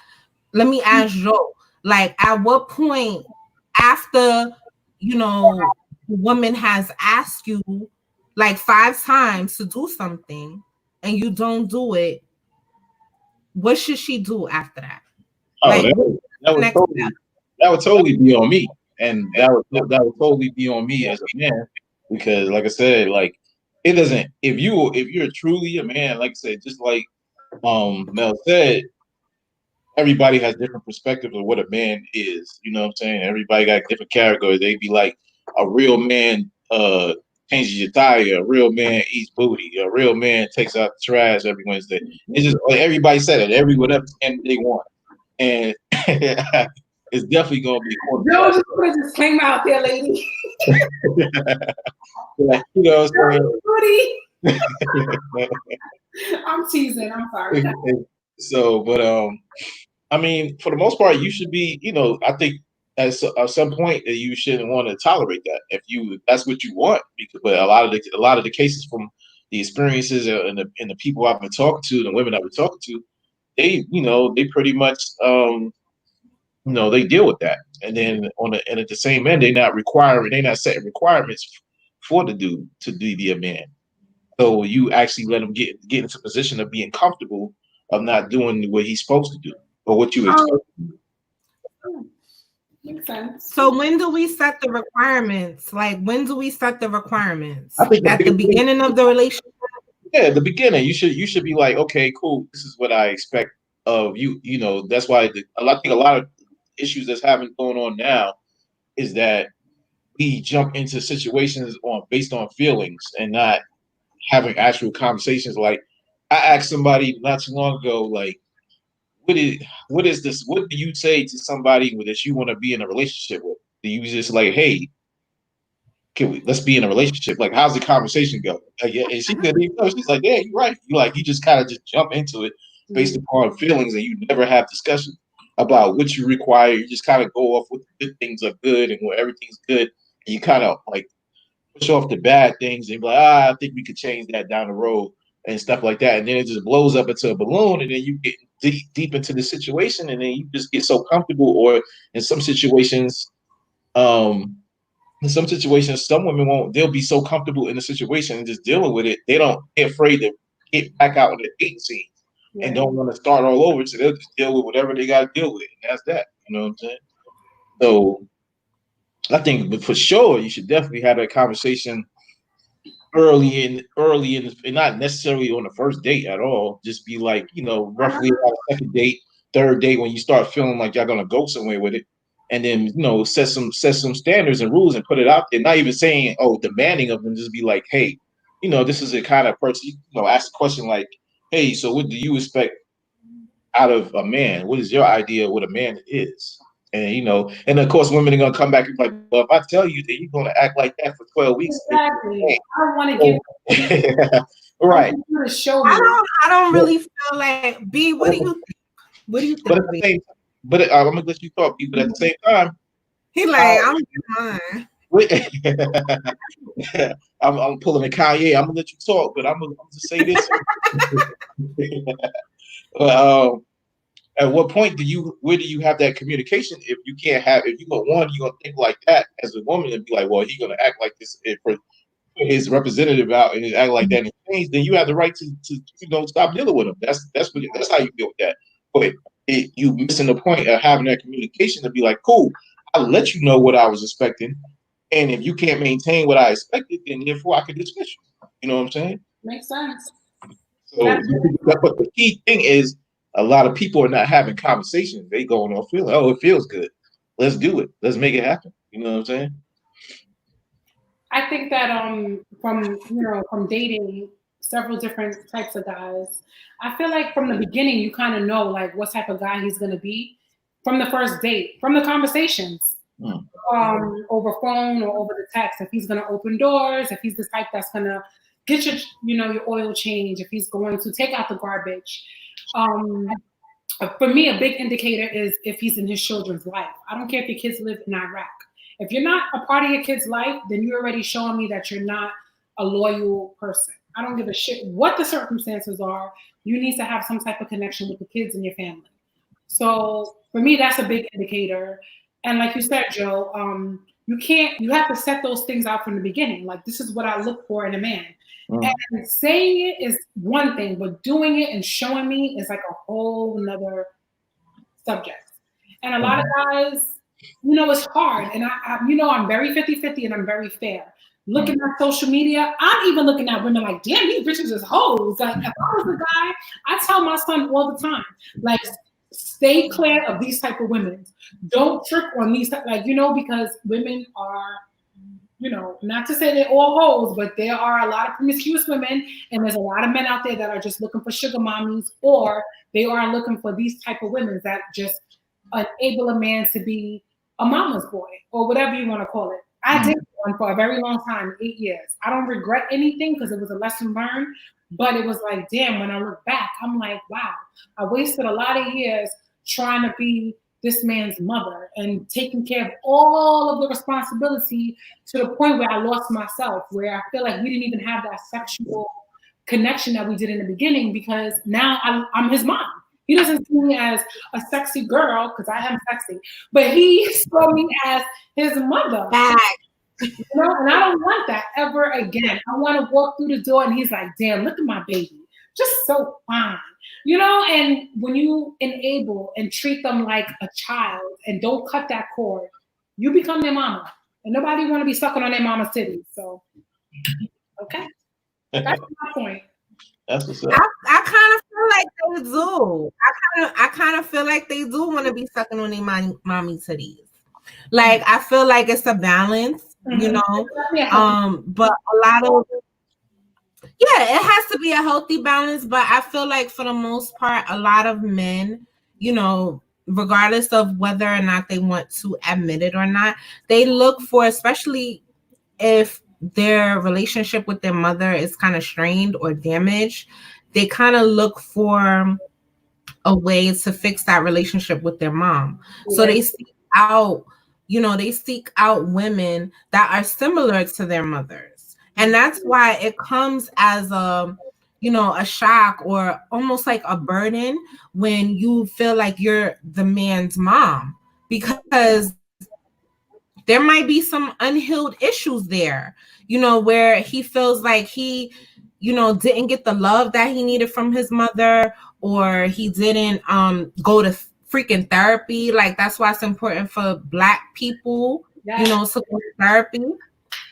let me ask Joe, like at what point after, you know, the woman has asked you like 5 times to do something and you don't do it, what should she do after that? Oh, Like, that would totally be on me, and that would totally be on me as a man, because like I said, like it doesn't. If you're truly a man, like I said, just like Mel said, everybody has different perspectives of what a man is. You know what I'm saying? Everybody got different categories. They be like, a real man changes your tire. A real man eats booty. A real man takes out the trash every Wednesday. It's just like everybody said it. Every whatever they want, and it's definitely gonna be. Joe just put a disclaimer out there, lady. Like, you know what I'm saying? I'm teasing. I'm sorry. So, but I mean, for the most part, you should be. You know, I think at some point that you shouldn't want to tolerate that if that's what you want. Because, but a lot of the cases from the experiences and the people I've been talking to, the women I've been talking to, they pretty much they deal with that. And then at the same end, they're not setting requirements for the dude to be a man. So you actually let him get into a position of being comfortable of not doing what he's supposed to do or what you expect. Makes sense. So when do we set the requirements? Like, when do we set the requirements? I think at the beginning of the relationship. Yeah, at the beginning, you should be like, okay, cool. This is what I expect of you. You know, that's why I think a lot of issues that's going on now is that we jump into situations based on feelings and not having actual conversations. Like I asked somebody not too long ago, like, what is this? What do you say to somebody that you want to be in a relationship with? Do you just like, hey, let's be in a relationship? Like, how's the conversation go? Like, yeah, and she couldn't even know. She's like, yeah, you're right. You just kind of just jump into it based upon feelings, and you never have discussion about what you require. You just kind of go off what the good things are good and where everything's good, and you kind of like push off the bad things and be like, I think we could change that down the road and stuff like that. And then it just blows up into a balloon, and then you get deep into the situation, and then you just get so comfortable. Or in some situations, some women they'll be so comfortable in the situation and just dealing with it. They're afraid to get back out in the dating scene and don't want to start all over. So they'll just deal with whatever they got to deal with. And that's that. You know what I'm saying? So I think for sure you should definitely have that conversation early in, and not necessarily on the first date at all. Just be like, roughly about a second date, third date when you start feeling like y'all gonna go somewhere with it, and then set some standards and rules and put it out there. Not even saying demanding of them, just be like, hey, this is the kind of person ask a question like, hey, so what do you expect out of a man? What is your idea of what a man is? And and of course, women are gonna come back and be like, well, if I tell you that you're gonna act like that for 12 weeks, exactly. I don't want to give right. To show me. I don't really feel like B. What do you think? What do you think? But at the same, I'm gonna let you talk, B. But at the same time, he like I'm mine. I'm pulling a Kanye. I'm gonna let you talk, but I'm gonna just say this. At what point where do you have that communication if you can't have, if you're gonna think like that as a woman and be like, well, he's gonna act like this for his representative out and act like that and change, then you have the right to stop dealing with him. That's how you deal with that. But you missing the point of having that communication to be like, cool, I'll let you know what I was expecting, and if you can't maintain what I expected, then therefore I can dismiss you. You know what I'm saying? Makes sense. So, but the key thing is, a lot of people are not having conversations. They going on feeling, it feels good. Let's do it. Let's make it happen. You know what I'm saying? I think that from dating several different types of guys, I feel like from the beginning you kind of know like what type of guy he's gonna be from the first date, from the conversations, over phone or over the text. If he's gonna open doors, if he's the type that's gonna get your oil change, if he's going to take out the garbage. For me, a big indicator is if he's in his children's life. I don't care if your kids live in Iraq. If you're not a part of your kid's life, then you're already showing me that you're not a loyal person. I don't give a shit what the circumstances are. You need to have some type of connection with the kids in your family. So for me, that's a big indicator. And like you said, Joe, you have to set those things out from the beginning. Like, this is what I look for in a man. And saying it is one thing, but doing it and showing me is like a whole nother subject. And a lot of guys, it's hard. And I'm very 50-50 and I'm very fair. Looking at social media, I'm even looking at women like, damn, these bitches is hoes. Like, if I was a guy, I tell my son all the time, like, stay clear of these type of women. Don't trick on these, because women are, not to say they're all hoes, but there are a lot of promiscuous women, and there's a lot of men out there that are just looking for sugar mommies, or they are looking for these type of women that just enable a man to be a mama's boy, or whatever you want to call it. I did one for a very long time, 8 years. I don't regret anything because it was a lesson learned, but it was like, damn, when I look back, I'm like, wow, I wasted a lot of years trying to be this man's mother and taking care of all of the responsibility to the point where I lost myself, where I feel like we didn't even have that sexual connection that we did in the beginning, because now I'm his mom. He doesn't see me as a sexy girl because I am sexy, but he saw me as his mother. And I don't want that ever again. I want to walk through the door and he's like, damn, look at my baby. Just so fine. And when you enable and treat them like a child and don't cut that cord, you become their mama. And nobody want to be sucking on their mama's titties. So, okay. That's my point. That's what's up. I kind of feel like they do. I kind of feel like they do want to be sucking on their mommy titties. Like, I feel like it's a balance, but a lot of, it has to be a healthy balance. But I feel like for the most part, a lot of men, regardless of whether or not they want to admit it or not, they look for, especially if their relationship with their mother is kind of strained or damaged, they kind of look for a way to fix that relationship with their mom. So they seek out, women that are similar to their mothers. And that's why it comes as a shock or almost like a burden when you feel like you're the man's mom, because there might be some unhealed issues there, where he feels like he, didn't get the love that he needed from his mother, or he didn't go to freaking therapy. Like, that's why it's important for Black people, to go to therapy.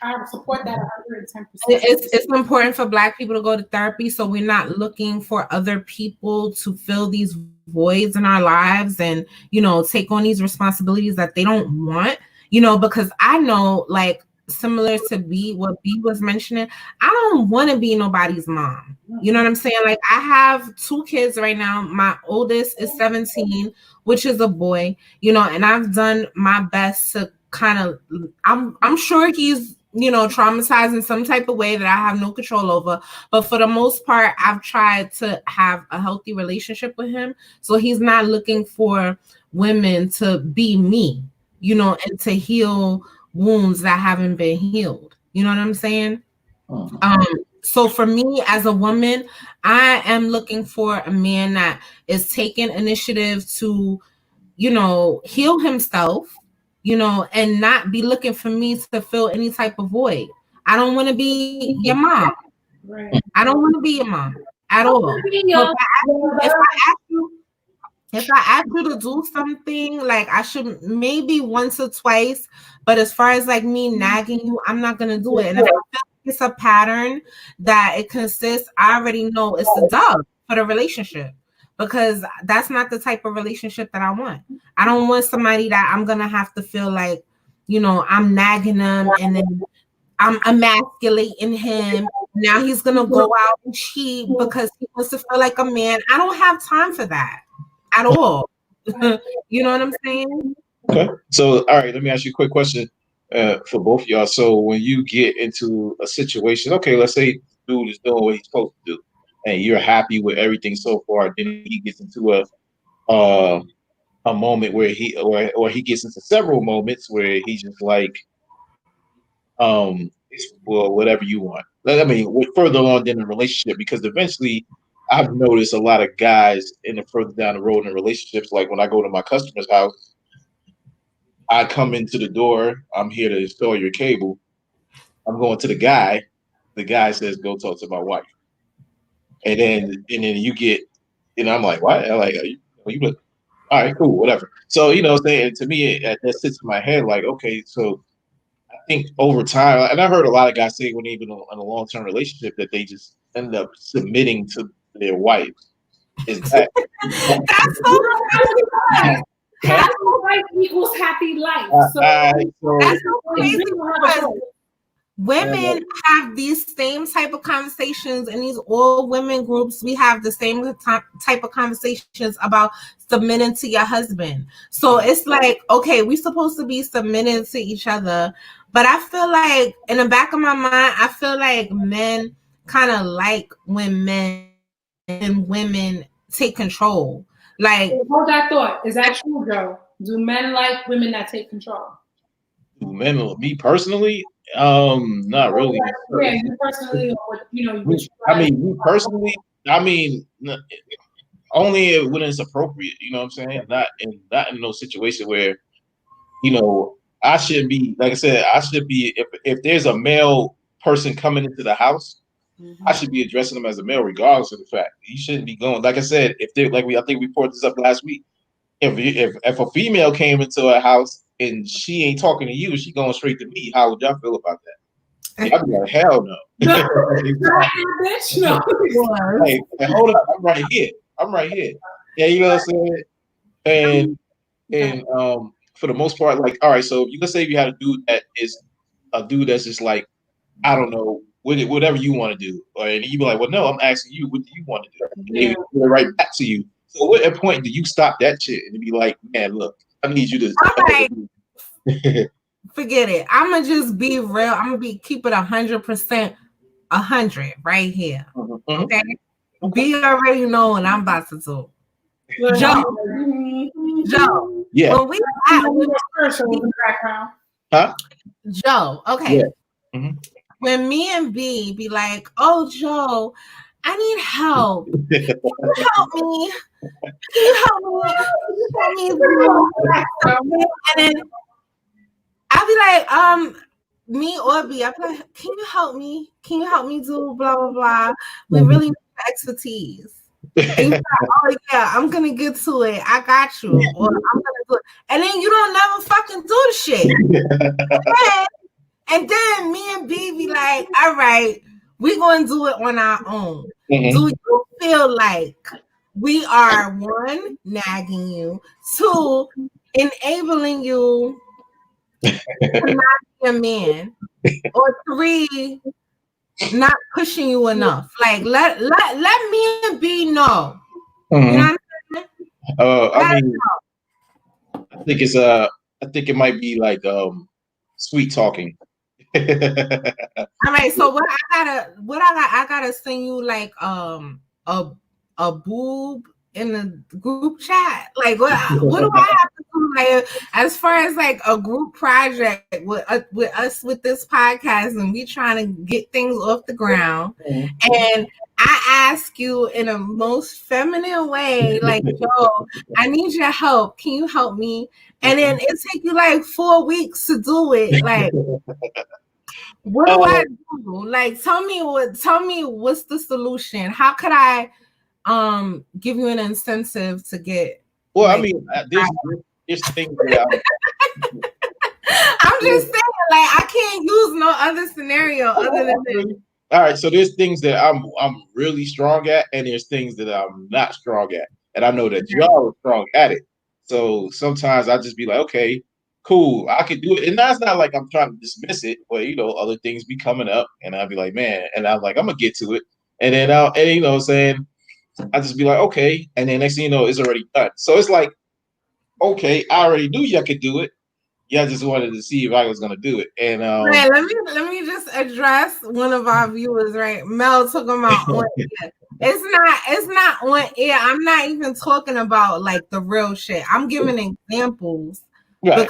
I support that 110%. It's important for Black people to go to therapy, so we're not looking for other people to fill these voids in our lives and, you know, take on these responsibilities that they don't want, you know, because I know, like, similar to what B was mentioning, I don't want to be nobody's mom. You know what I'm saying? Like, I have 2 kids right now. My oldest is 17, which is a boy, you know, and I've done my best to kind of, I'm sure he's, you know, traumatized in some type of way that I have no control over. But for the most part, I've tried to have a healthy relationship with him. So he's not looking for women to be me, you know, and to heal wounds that haven't been healed. You know what I'm saying? So for me as a woman, I am looking for a man that is taking initiative to, you know, heal himself, you know, and not be looking for me to fill any type of void. I don't want to be your mom. Right. I don't want to be your mom at all. So if I ask you to do something, like, I should maybe once or twice, but as far as like me nagging you, I'm not gonna do it. And if I feel like it's a pattern that it consists, I already know it's a dub for the relationship, because that's not the type of relationship that I want. I don't want somebody that I'm gonna have to feel like, you know, I'm nagging them and then I'm emasculating him. Now he's gonna go out and cheat because he wants to feel like a man. I don't have time for that at all. You know what I'm saying? Okay. So, all right, let me ask you a quick question for both of y'all. So, when you get into a situation, okay, let's say dude is doing what he's supposed to do, and you're happy with everything so far, then he gets into a moment where or he gets into several moments where he's just like, well, whatever you want. I mean, we're further along in the relationship, because eventually I've noticed a lot of guys in the further down the road in relationships, like when I go to my customer's house, I come into the door, I'm here to install your cable. I'm going to the guy. The guy says, go talk to my wife. And then you get, I'm like, what? I'm like, you look, all right, cool, whatever. So, you know what I'm saying? To me, that sits in my head like, okay, so I think over time, and I heard a lot of guys say when even in a long-term relationship that they just end up submitting to their wife. Is that that's so happy life equals happy life. So that's so crazy, because women have these same type of conversations in these all women groups. We have the same type of conversations about submitting to your husband. So it's like, okay, we're supposed to be submitting to each other. But I feel like in the back of my mind, I feel like men kind of like when men and women take control. Like, hold that thought. Is that true, Joe? Do men like women that take control? Do men, me personally? Not really. Yeah, you personally, or I mean, me personally, I mean, only when it's appropriate. You know what I'm saying? Not in no situation where, you know, I should be, like I said, I should be, if there's a male person coming into the house, I should be addressing them as a male, regardless of the fact. You shouldn't be going, like I said, if they're like I think we brought this up last week. If a female came into a house and she ain't talking to you, she going straight to me, how would y'all feel about that? I'd be like, hell no. Bitch, no. Hey, hold up, I'm right here. Yeah, you know what I'm saying? And for the most part, like, all right, so you can say if you had a dude that's just like, I don't know, whatever you want to do, and you be like, well, no, I'm asking you, what do you want to do? And they go right back to you. So at what point do you stop that shit and be like, man, look, I need you to. Forget it. I'm gonna just be real. I'm gonna keep it 100%, 100 right here. Mm-hmm. Okay. B already know what I'm about to do. Joe. Yeah. When we huh? Joe. Okay. Yeah. Mm-hmm. When me and B be like, oh, Joe, I need help. Can you help me? Can you help me? And then I'll be like, me or B, I'll be like, can you help me? Can you help me do blah, blah, blah? We really need expertise. And like, oh yeah, I'm gonna get to it. I got you. Or I'm gonna do it. And then you don't never fucking do the shit. And then me and B be like, all right, we're going to do it on our own. Mm-hmm. Do you feel like we are, one, nagging you, two, enabling you to not be a man, or three, not pushing you enough? Like, let me and B know. Mm-hmm. You know what I'm saying? I think it might be like sweet talking. All right, so I gotta send you like a boob in the group chat. Like what do I have to do? Like as far as like a group project with us with this podcast, and we trying to get things off the ground, and I ask you in a most feminine way, like, yo, I need your help. Can you help me? And then it take you like 4 weeks to do it. Like, what do I do? Like, tell me what's the solution? How could I give you an incentive to get? Well, like, I mean, there's things that I'm just saying, like, I can't use no other scenario other than this. All right, so there's things that I'm really strong at, and there's things that I'm not strong at, and I know that y'all are strong at it. So sometimes I just be like, okay, cool, I could do it, and that's not like I'm trying to dismiss it, but other things be coming up, and I'll be like, man, and I'm like, I'm gonna get to it, and then what I'm saying, I just be like, okay, and then next thing you know, it's already done. So it's like, okay, I already knew y'all could do it. Yeah, I just wanted to see if I was gonna do it. And right, let me just address one of our viewers, right? Mel talking about on air. It's not on air. I'm not even talking about like the real shit. I'm giving examples because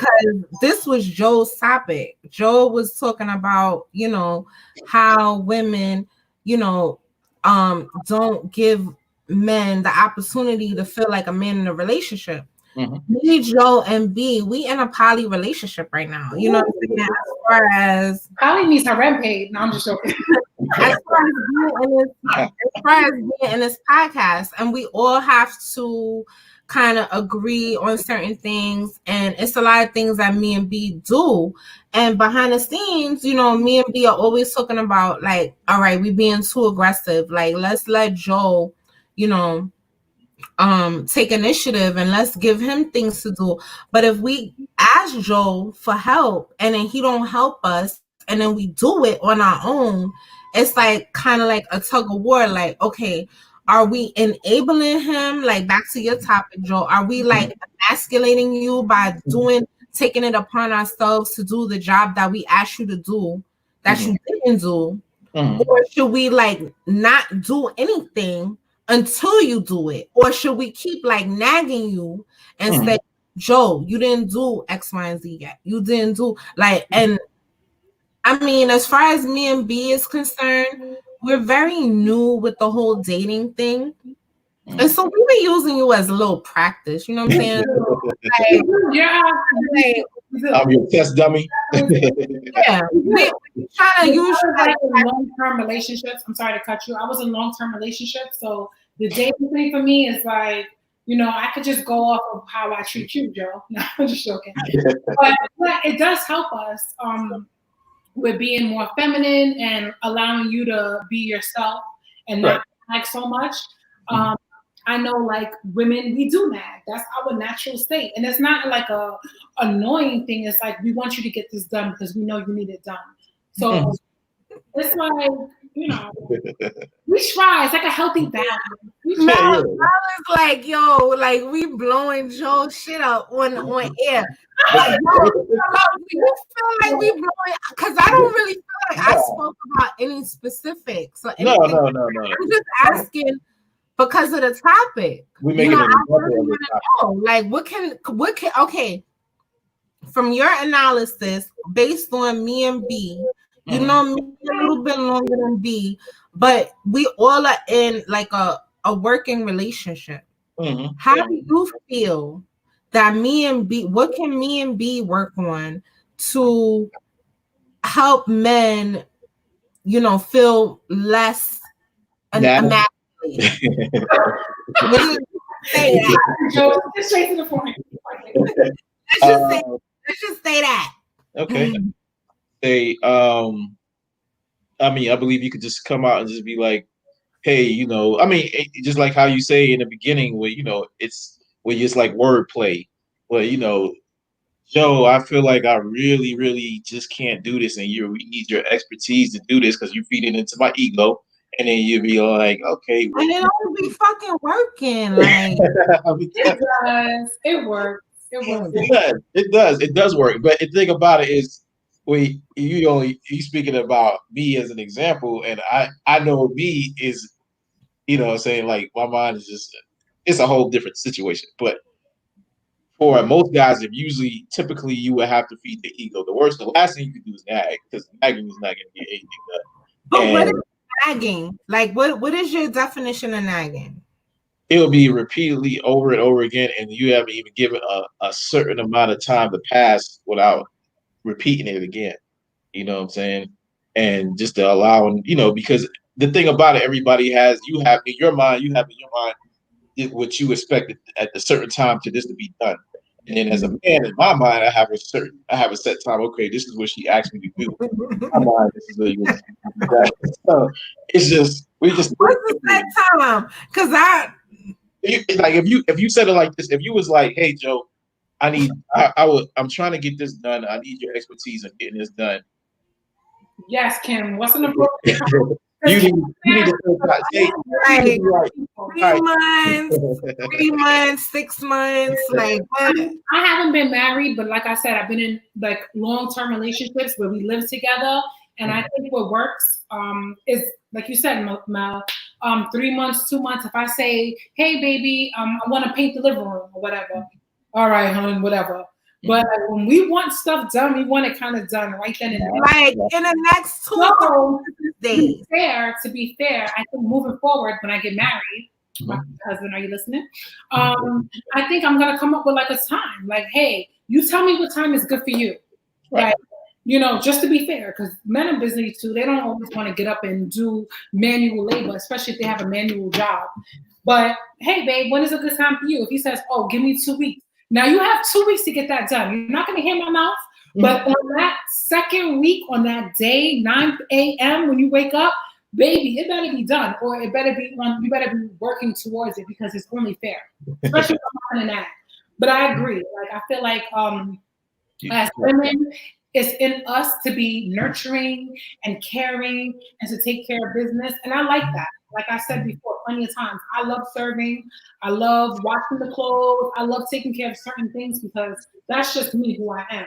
this was Joe's topic. Joe was talking about, how women, don't give men the opportunity to feel like a man in a relationship. Me, Joe, and B, we in a poly relationship right now. You know what I'm saying? As far as poly means her rent paid. No, I'm just joking. as far as being in this podcast, and we all have to kind of agree on certain things, and it's a lot of things that me and B do. And behind the scenes, me and B are always talking about like, all right, we being too aggressive. Like, let's let Joe, take initiative and let's give him things to do. But if we ask Joe for help and then he don't help us and then we do it on our own, it's like kind of like a tug of war. Like, okay, are we enabling him? Like, back to your topic, Joe, are we like emasculating you by taking it upon ourselves to do the job that we asked you to do that you didn't do? Or should we like not do anything until you do it? Or should we keep like nagging you and say, Joe, you didn't do X, Y, and Z yet. You didn't do like, and I mean, as far as me and B is concerned, we're very new with the whole dating thing. And so we've been using you as a little practice, you know what I'm saying? Like, I'm your test dummy. Yeah, we're trying to use like long-term relationships. I'm sorry to cut you. I was in long-term relationships, so the dating thing for me is like, I could just go off of how I treat you, Joe. No, I'm just joking. But it does help us with being more feminine and allowing you to be yourself and not nag so much. I know, like, women, we do nag. That's our natural state. And it's not like a annoying thing. It's like, we want you to get this done because we know you need it done. So it's like, we try. It's like a healthy balance. I was like, yo, like, we blowing Joe's shit up on air. Like, you feel like we blowing, because I don't really feel like I spoke about any specifics or anything. No. I'm just asking because of the topic. We make it like, what can okay, from your analysis based on me and B, you know me a little bit longer than B, but we all are in like a working relationship. How do you feel that me and B, what can me and B work on to help men, feel less emasculated? Say that. Joe, just straight to the point. Let's just say that. Okay. say, I mean, I believe you could just come out and just be like, hey, I mean, just like how you say in the beginning, where it's like wordplay, where Joe, I feel like I really, really just can't do this, and we need your expertise to do this because you feed it into my ego, and then you'd be like, okay, and it don't be fucking working, like it does. It works. It works. It does work. But the thing about it is, you speaking about me as an example, and I know me is, saying like my mind is just, it's a whole different situation. But for most guys, typically you would have to feed the ego. The last thing you can do is nag, because nagging is not going to get anything done. But what is nagging? Like, what is your definition of nagging? It'll be repeatedly over and over again, and you haven't even given a certain amount of time to pass without repeating it again. You know what I'm saying? And just to allowing, because the thing about it, you have in your mind what you expect at a certain time to this to be done. And then as a man, in my mind, I have a set time. Okay, this is what she asked me to do. My mind, this is what you so it's just what's the set time? Because like if you said it like this, if you was like, hey Joe, I'm trying to get this done. I need your expertise in getting this done. Yes, Kim. What's an appropriate time? You need to like 3 months, 6 months. Like I haven't been married, but like I said, I've been in like long-term relationships where we live together. And I think what works is, like you said, Mel, 3 months, 2 months. If I say, hey baby, I want to paint the living room or whatever. All right, hon, whatever. But when we want stuff done, we want it kind of done right then and there. Like in the next 2 days. To be fair, I think moving forward, when I get married, my husband, are you listening? I think I'm gonna come up with like a time. Like, hey, you tell me what time is good for you. Right. Like, just to be fair, because men are busy too. They don't always want to get up and do manual labor, especially if they have a manual job. But hey, babe, when is a good time for you? If he says, oh, give me 2 weeks. Now you have 2 weeks to get that done. You're not going to hear my mouth, but on that second week, on that day, 9 a.m. when you wake up, baby, it better be done, or you better be working towards it, because it's only fair, especially if I'm not in that. But I agree. Like I feel like as women, it's in us to be nurturing and caring and to take care of business, and I like that. Like I said before, plenty of times, I love serving. I love washing the clothes. I love taking care of certain things because that's just me, who I am.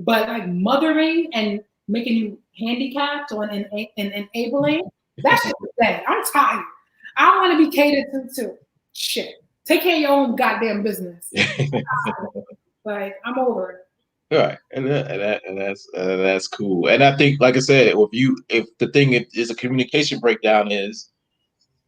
But like mothering and making you handicapped or enabling, that's just dead. I'm tired. I want to be catered to too. Shit. Take care of your own goddamn business. Like, I'm over it. Right, and that's cool. And I think, like I said, if the thing is a communication breakdown, is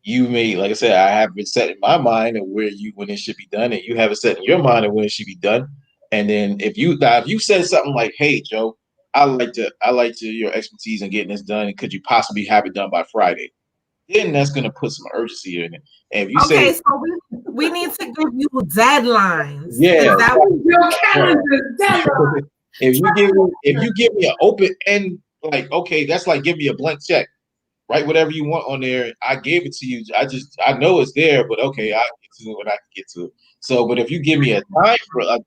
you may, like I said, I have it set in my mind of when it should be done, and you have it set in your mind of when it should be done. And then if you said something like, "Hey, Joe, I like your expertise in getting this done. Could you possibly have it done by Friday?" Then that's gonna put some urgency in it. And if you say, so we need to give you deadlines. Yeah, your calendar deadline. If you give me an open end, like, okay, that's like give me a blank check. Write whatever you want on there. I gave it to you. I know it's there, but okay, I'll get to it when I can get to it. So, but if you give me a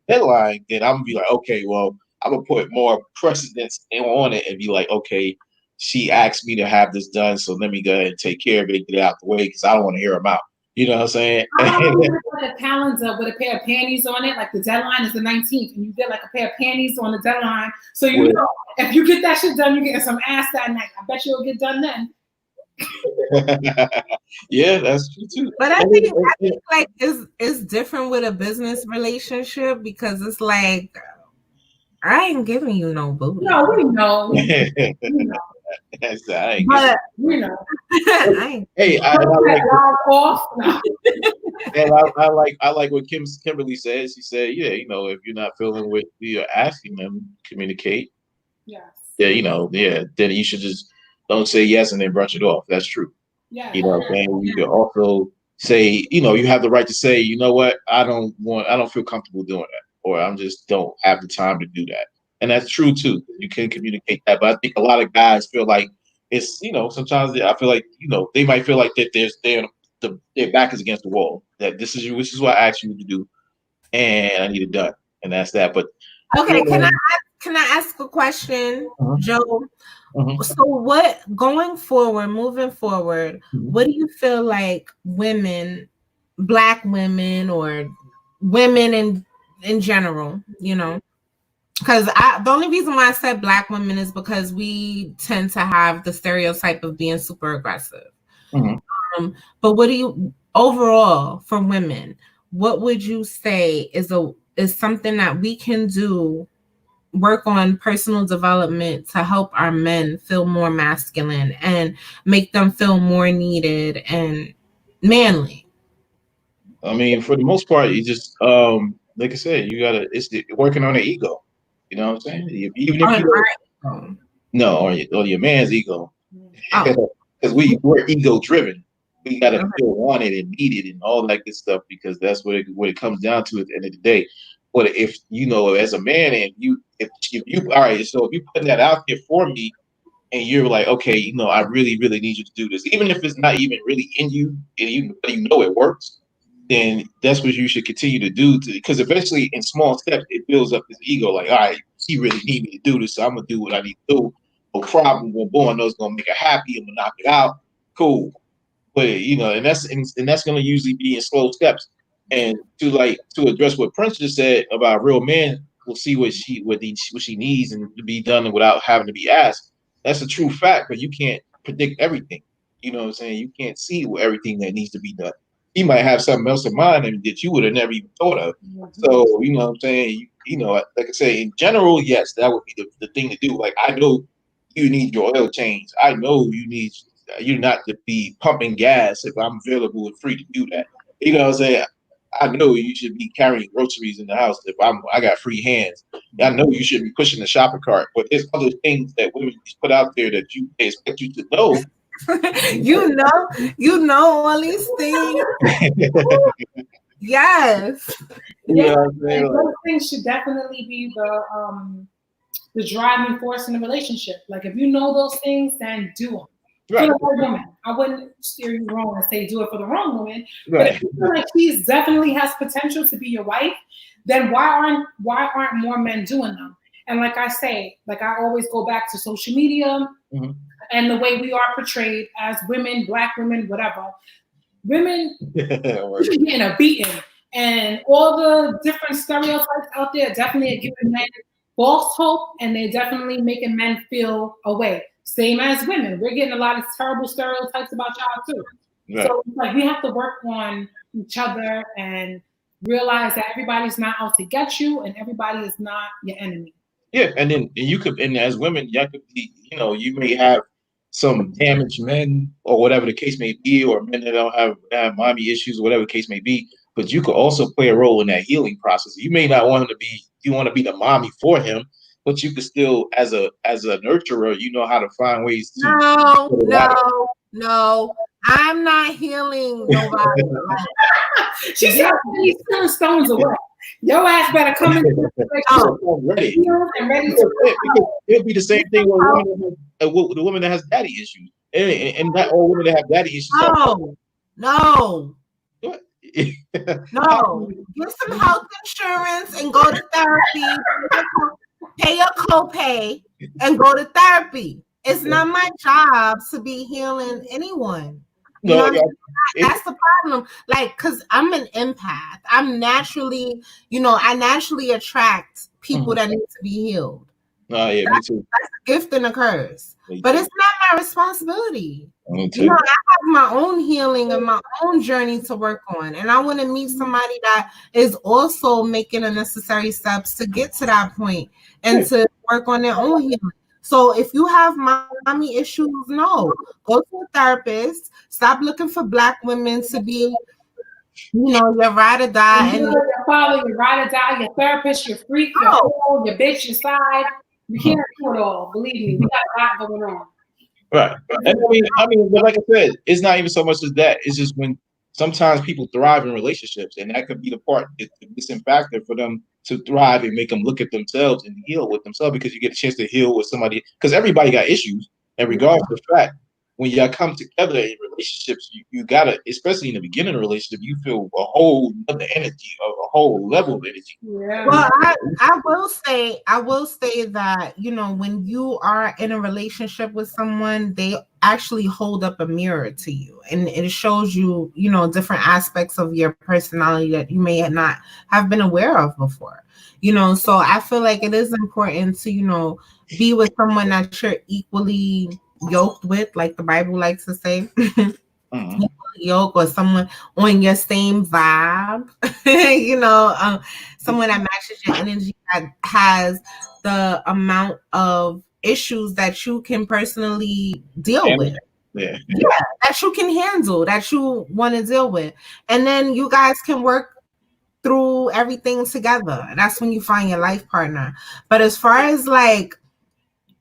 deadline, then I'm gonna be like, okay, well, I'm gonna put more precedence on it and be like, okay, she asked me to have this done, so let me go ahead and take care of it and get it out the way, because I don't want to hear them out. You know what I'm saying? Like a calendar with a pair of panties on it. Like the deadline is the 19th, and you get like a pair of panties on the deadline. So know if you get that shit done, you're getting some ass that night. I bet you'll get done then. Yeah, that's true too. But I think like it's different with a business relationship, because it's like, I ain't giving you no booty. No, we know. But we know. Hey, I like what Kimberly says. She said, yeah, if you're not feeling what you're asking them, communicate. Yes. Yeah, then you should just don't say yes and then brush it off. That's true. Yeah. You know what I'm saying? You can also say, you have the right to say, you know what, I don't feel comfortable doing that, or I just don't have the time to do that. And that's true too. You can communicate that, but I think a lot of guys feel like it's, sometimes I feel like, they might feel like that their back is against the wall. That this is what I asked you to do, and I need it done, and that's that. But okay, can I ask a question, Joe? So what moving forward, what do you feel like women, Black women or women in general, because the only reason why I said Black women is because we tend to have the stereotype of being super aggressive. But what do you overall for women? What would you say is something that we can do? Work on personal development to help our men feel more masculine and make them feel more needed and manly. I mean, for the most part, you just like I said, it's working on the ego. You know what I'm saying? Even if or your man's ego, because we're ego driven. We gotta feel wanted and needed and all that good stuff, because that's what it comes down to at the end of the day. But if as a man, and if you all right, so if you putting that out there for me, and you're like, okay, I really, really need you to do this, even if it's not even really in you, and you it works, then that's what you should continue to do. Because eventually, in small steps, it builds up this ego. Like, all right, she really need me to do this, so I'm gonna do what I need to do. No problem. Boom, I know it's gonna make her happy. I'm gonna knock it out. Cool. But and that's gonna usually be in slow steps. And to address what Prince just said about a real man will see what she needs and to be done without having to be asked. That's a true fact, but you can't predict everything. You know what I'm saying? You can't see everything that needs to be done. He might have something else in mind that you would have never even thought of. So, you know what I'm saying? Like I say, in general, yes, that would be the thing to do. Like, I know you need your oil change. I know you're not to be pumping gas if I'm available and free to do that. You know what I'm saying? I know you should be carrying groceries in the house if I got free hands. I know you should be pushing the shopping cart, but there's other things that women put out there that they expect you to know. you know all these things. Yes. Yeah, those things should definitely be the driving force in the relationship. Like, if you know those things, then do them. Right. For the right woman. I wouldn't steer you wrong and say do it for the wrong woman. Right. But if you feel like she definitely has potential to be your wife, then why aren't more men doing them? And like I say, like I always go back to social media and the way we are portrayed as women, Black women, whatever. Women getting a beating, and all the different stereotypes out there definitely are giving men false hope, and they're definitely making men feel away. Same as women. We're getting a lot of terrible stereotypes about y'all too. Right. So like we have to work on each other and realize that everybody's not out to get you and everybody is not your enemy. Yeah, and as women, y'all could be, you may have some damaged men or whatever the case may be, or men that don't have mommy issues or whatever the case may be, but you could also play a role in that healing process. You may not want him to be, you want to be the mommy for him, but you could still, as a nurturer, you know how to find ways to. No, I'm not healing nobody. She said he's throwing stones away. Your ass better come in ready. And ready to it'll be the same thing with the woman that has daddy issues, and not all women that have daddy issues. No. Get some health insurance and go to therapy. Pay your copay and go to therapy. It's not my job to be healing anyone. That's the problem. Like, cause I'm an empath. I'm naturally, I naturally attract people that need to be healed. Me too. That's a gift and a curse. But it's not my responsibility. I have my own healing and my own journey to work on. And I want to meet somebody that is also making the necessary steps to get to that point and to work on their own healing. So if you have mommy issues, no, go to a therapist. Stop looking for Black women to be, your ride or die. And your father, your ride or die, your therapist, your freak, your hoe, your bitch, your side. You can't do it all. Believe me, we got a lot going on. Right. And I mean, but like I said, it's not even so much as that. It's just when sometimes people thrive in relationships, and that could be the part, the missing factor for them to thrive and make them look at themselves and heal with themselves, because you get a chance to heal with somebody, because everybody got issues. And regardless of the fact, when y'all come together in relationships, you gotta, especially in the beginning of a relationship, you feel a whole other energy, of a whole level of energy. Yeah. Well, I will say that, you know, when you are in a relationship with someone, they actually hold up a mirror to you, and it shows you, you know, different aspects of your personality that you may not have been aware of before. You know, so I feel like it is important to, you know, be with someone that you're equally yoked with, like the Bible likes to say. Mm-hmm. Yoke, or someone on your same vibe, you know, someone that matches your energy, that has the amount of issues that you can personally deal with. Yeah, that you can handle, that you want to deal with. And then you guys can work through everything together. That's when you find your life partner. But as far as like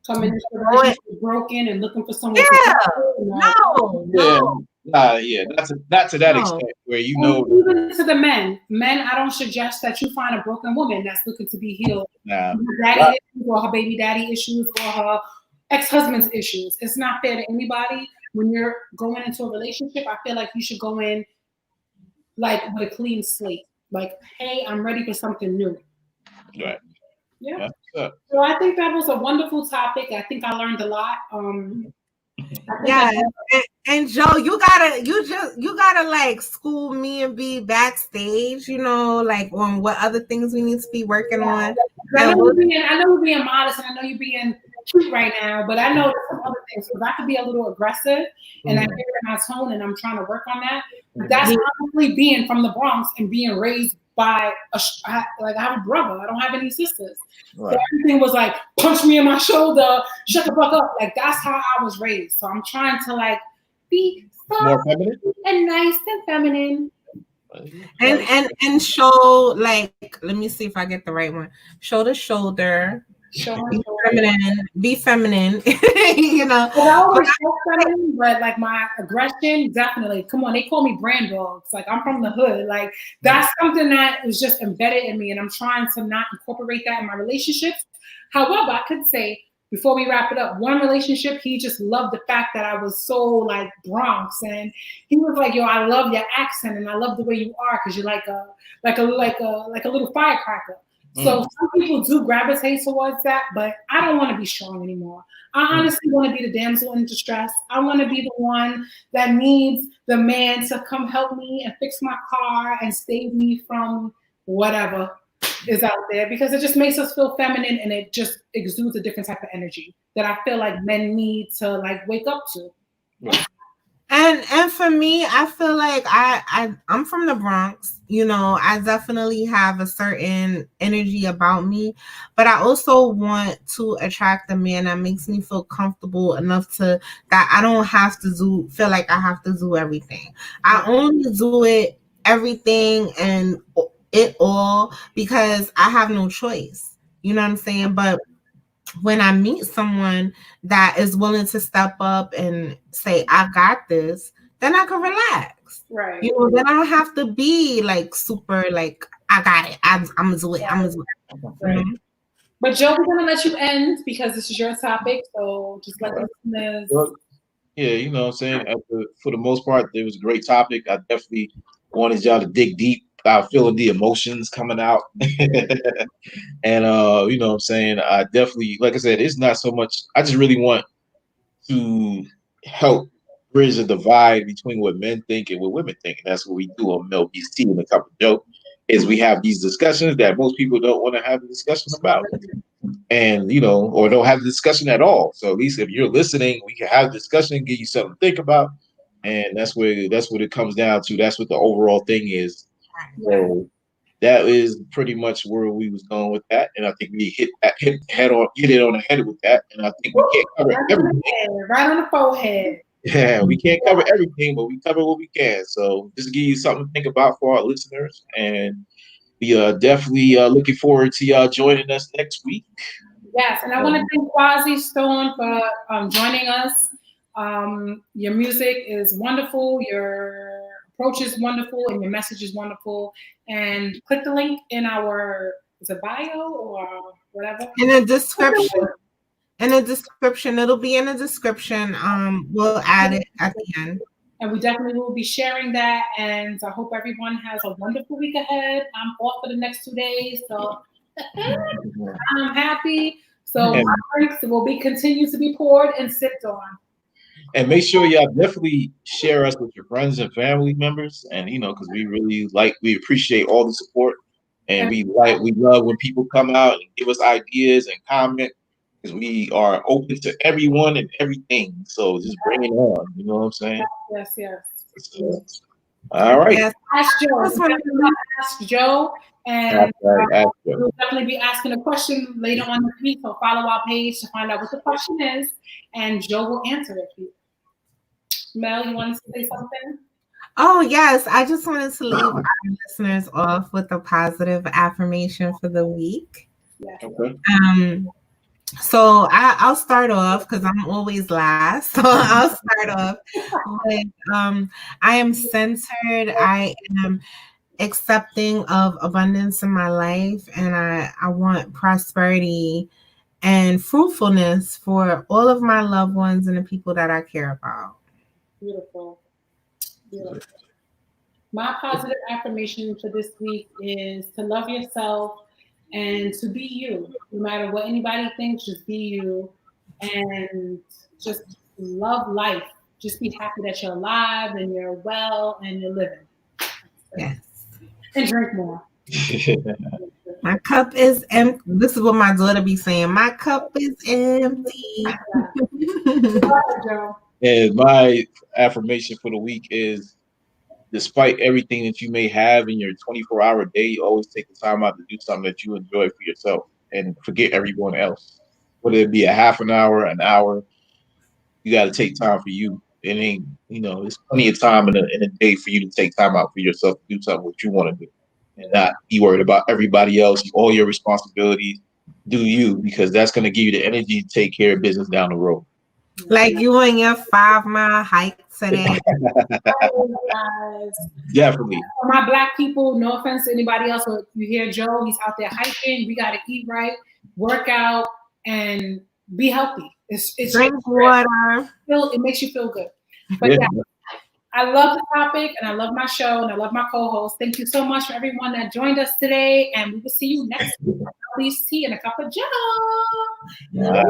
coming into the relationship broken and looking for someone no. Not to that extent where you know. Even to the men, I don't suggest that you find a broken woman that's looking to be healed. Nah, daddy issues, or her baby daddy issues, or her ex-husband's issues. It's not fair to anybody. When you're going into a relationship, I feel like you should go in like with a clean slate. Like, hey, I'm ready for something new. Right. Yeah. So I think that was a wonderful topic. I think I learned a lot. Yeah, and Joe, you gotta like school me and be backstage, you know, like on what other things we need to be working on. I know you're being modest, and I know you're being cute right now, but I know there's some other things, because I could be a little aggressive, and I hear it in my tone, and I'm trying to work on that. But that's honestly being from the Bronx and being raised by I have a brother. I don't have any sisters. Right. So everything was like, punch me in my shoulder, shut the fuck up. Like, that's how I was raised. So I'm trying to like be soft and nice and feminine. And show, like, let me see if I get the right one. Show the shoulder. Be feminine. You know. Well, I always show feminine, but like my aggression, definitely. Come on, they call me brand dogs. Like, I'm from the hood. Like, that's something that is just embedded in me, and I'm trying to not incorporate that in my relationships. However, I could say, before we wrap it up, one relationship, he just loved the fact that I was so like Bronx, and he was like, "Yo, I love your accent, and I love the way you are, because you're like a little firecracker." So some people do gravitate towards that, but I don't want to be strong anymore. I honestly want to be the damsel in distress. I want to be the one that needs the man to come help me and fix my car and save me from whatever is out there, because it just makes us feel feminine, and it just exudes a different type of energy that I feel like men need to like wake up to. And for me, I feel like I'm from the Bronx, you know, I definitely have a certain energy about me, but I also want to attract a man that makes me feel comfortable enough that I don't have to feel like I have to do everything. I only do everything and it all because I have no choice. You know what I'm saying? But when I meet someone that is willing to step up and say, I got this, then I can relax. Right. You know, then I don't have to be like super like, I got it. I'm gonna do it. I'm gonna do it. Right. Mm-hmm. But Joe, we're gonna let you end because this is your topic. So just let the listeners. Well, yeah, you know what I'm saying? For the most part, it was a great topic. I definitely wanted y'all to dig deep. I feeling the emotions coming out. And you know what I'm saying? I definitely, like I said, it's not so much, I just really want to help bridge the divide between what men think and what women think. And that's what we do on MelBee's Tea and a Cup of Joke, is we have these discussions that most people don't want to have a discussion about. And, you know, or don't have a discussion at all. So at least if you're listening, we can have a discussion, give you something to think about. And that's what it comes down to. That's what the overall thing is. So that is pretty much where we was going with that. And I think we hit it on the head with that. And I think we can't cover everything. Right on the forehead. Yeah, we can't cover everything, but we cover what we can. So just to give you something to think about for our listeners. And we are definitely looking forward to y'all joining us next week. Yes, and I want to thank Quasi Stone for joining us. Your music is wonderful. Your approach is wonderful, and your message is wonderful. And click the link in our is it bio or whatever? In the description. In the description, it'll be in the description. We'll add it at the end. And we definitely will be sharing that. And I hope everyone has a wonderful week ahead. I'm off for the next 2 days, so I'm happy. So my drinks will be continued to be poured and sipped on. And make sure y'all definitely share us with your friends and family members, and because we appreciate all the support, and we love when people come out and give us ideas and comment, because we are open to everyone and everything. So just bring it on. You know what I'm saying? Yes. So, all right. Yes. Ask Joe. Ask Joe. And we'll definitely be asking a question later on this week. So follow our page to find out what the question is, and Joe will answer it for you. Mel, you want to say something? Oh, yes. I just wanted to leave our listeners off with a positive affirmation for the week. Yes. Okay. So I'll start off because I'm always last. So I'll start off with I am centered. I am accepting of abundance in my life, and I want prosperity and fruitfulness for all of my loved ones and the people that I care about. Beautiful. My positive affirmation for this week is to love yourself and to be you. No matter what anybody thinks, just be you and just love life. Just be happy that you're alive and you're well and you're living. Yes. And drink more. My cup is empty. This is what my daughter be saying. My cup is empty. And my affirmation for the week is, despite everything that you may have in your 24-hour day, you always take the time out to do something that you enjoy for yourself and forget everyone else. Whether it be a half an hour, an hour, you got to take time for you. It ain't, there's plenty of time in a day for you to take time out for yourself to do something what you want to do and not be worried about everybody else, all your responsibilities. Do you, because that's going to give you the energy to take care of business down the road. Like you on your 5-mile hike today. Definitely. For my Black people, no offense to anybody else, but you hear Joe, he's out there hiking. We got to eat right, work out, and be healthy. It's drink water. It makes you feel good. But yeah, I love the topic, and I love my show, and I love my co-host. Thank you so much for everyone that joined us today, and we will see you next week. Please tea and a cup of Joe.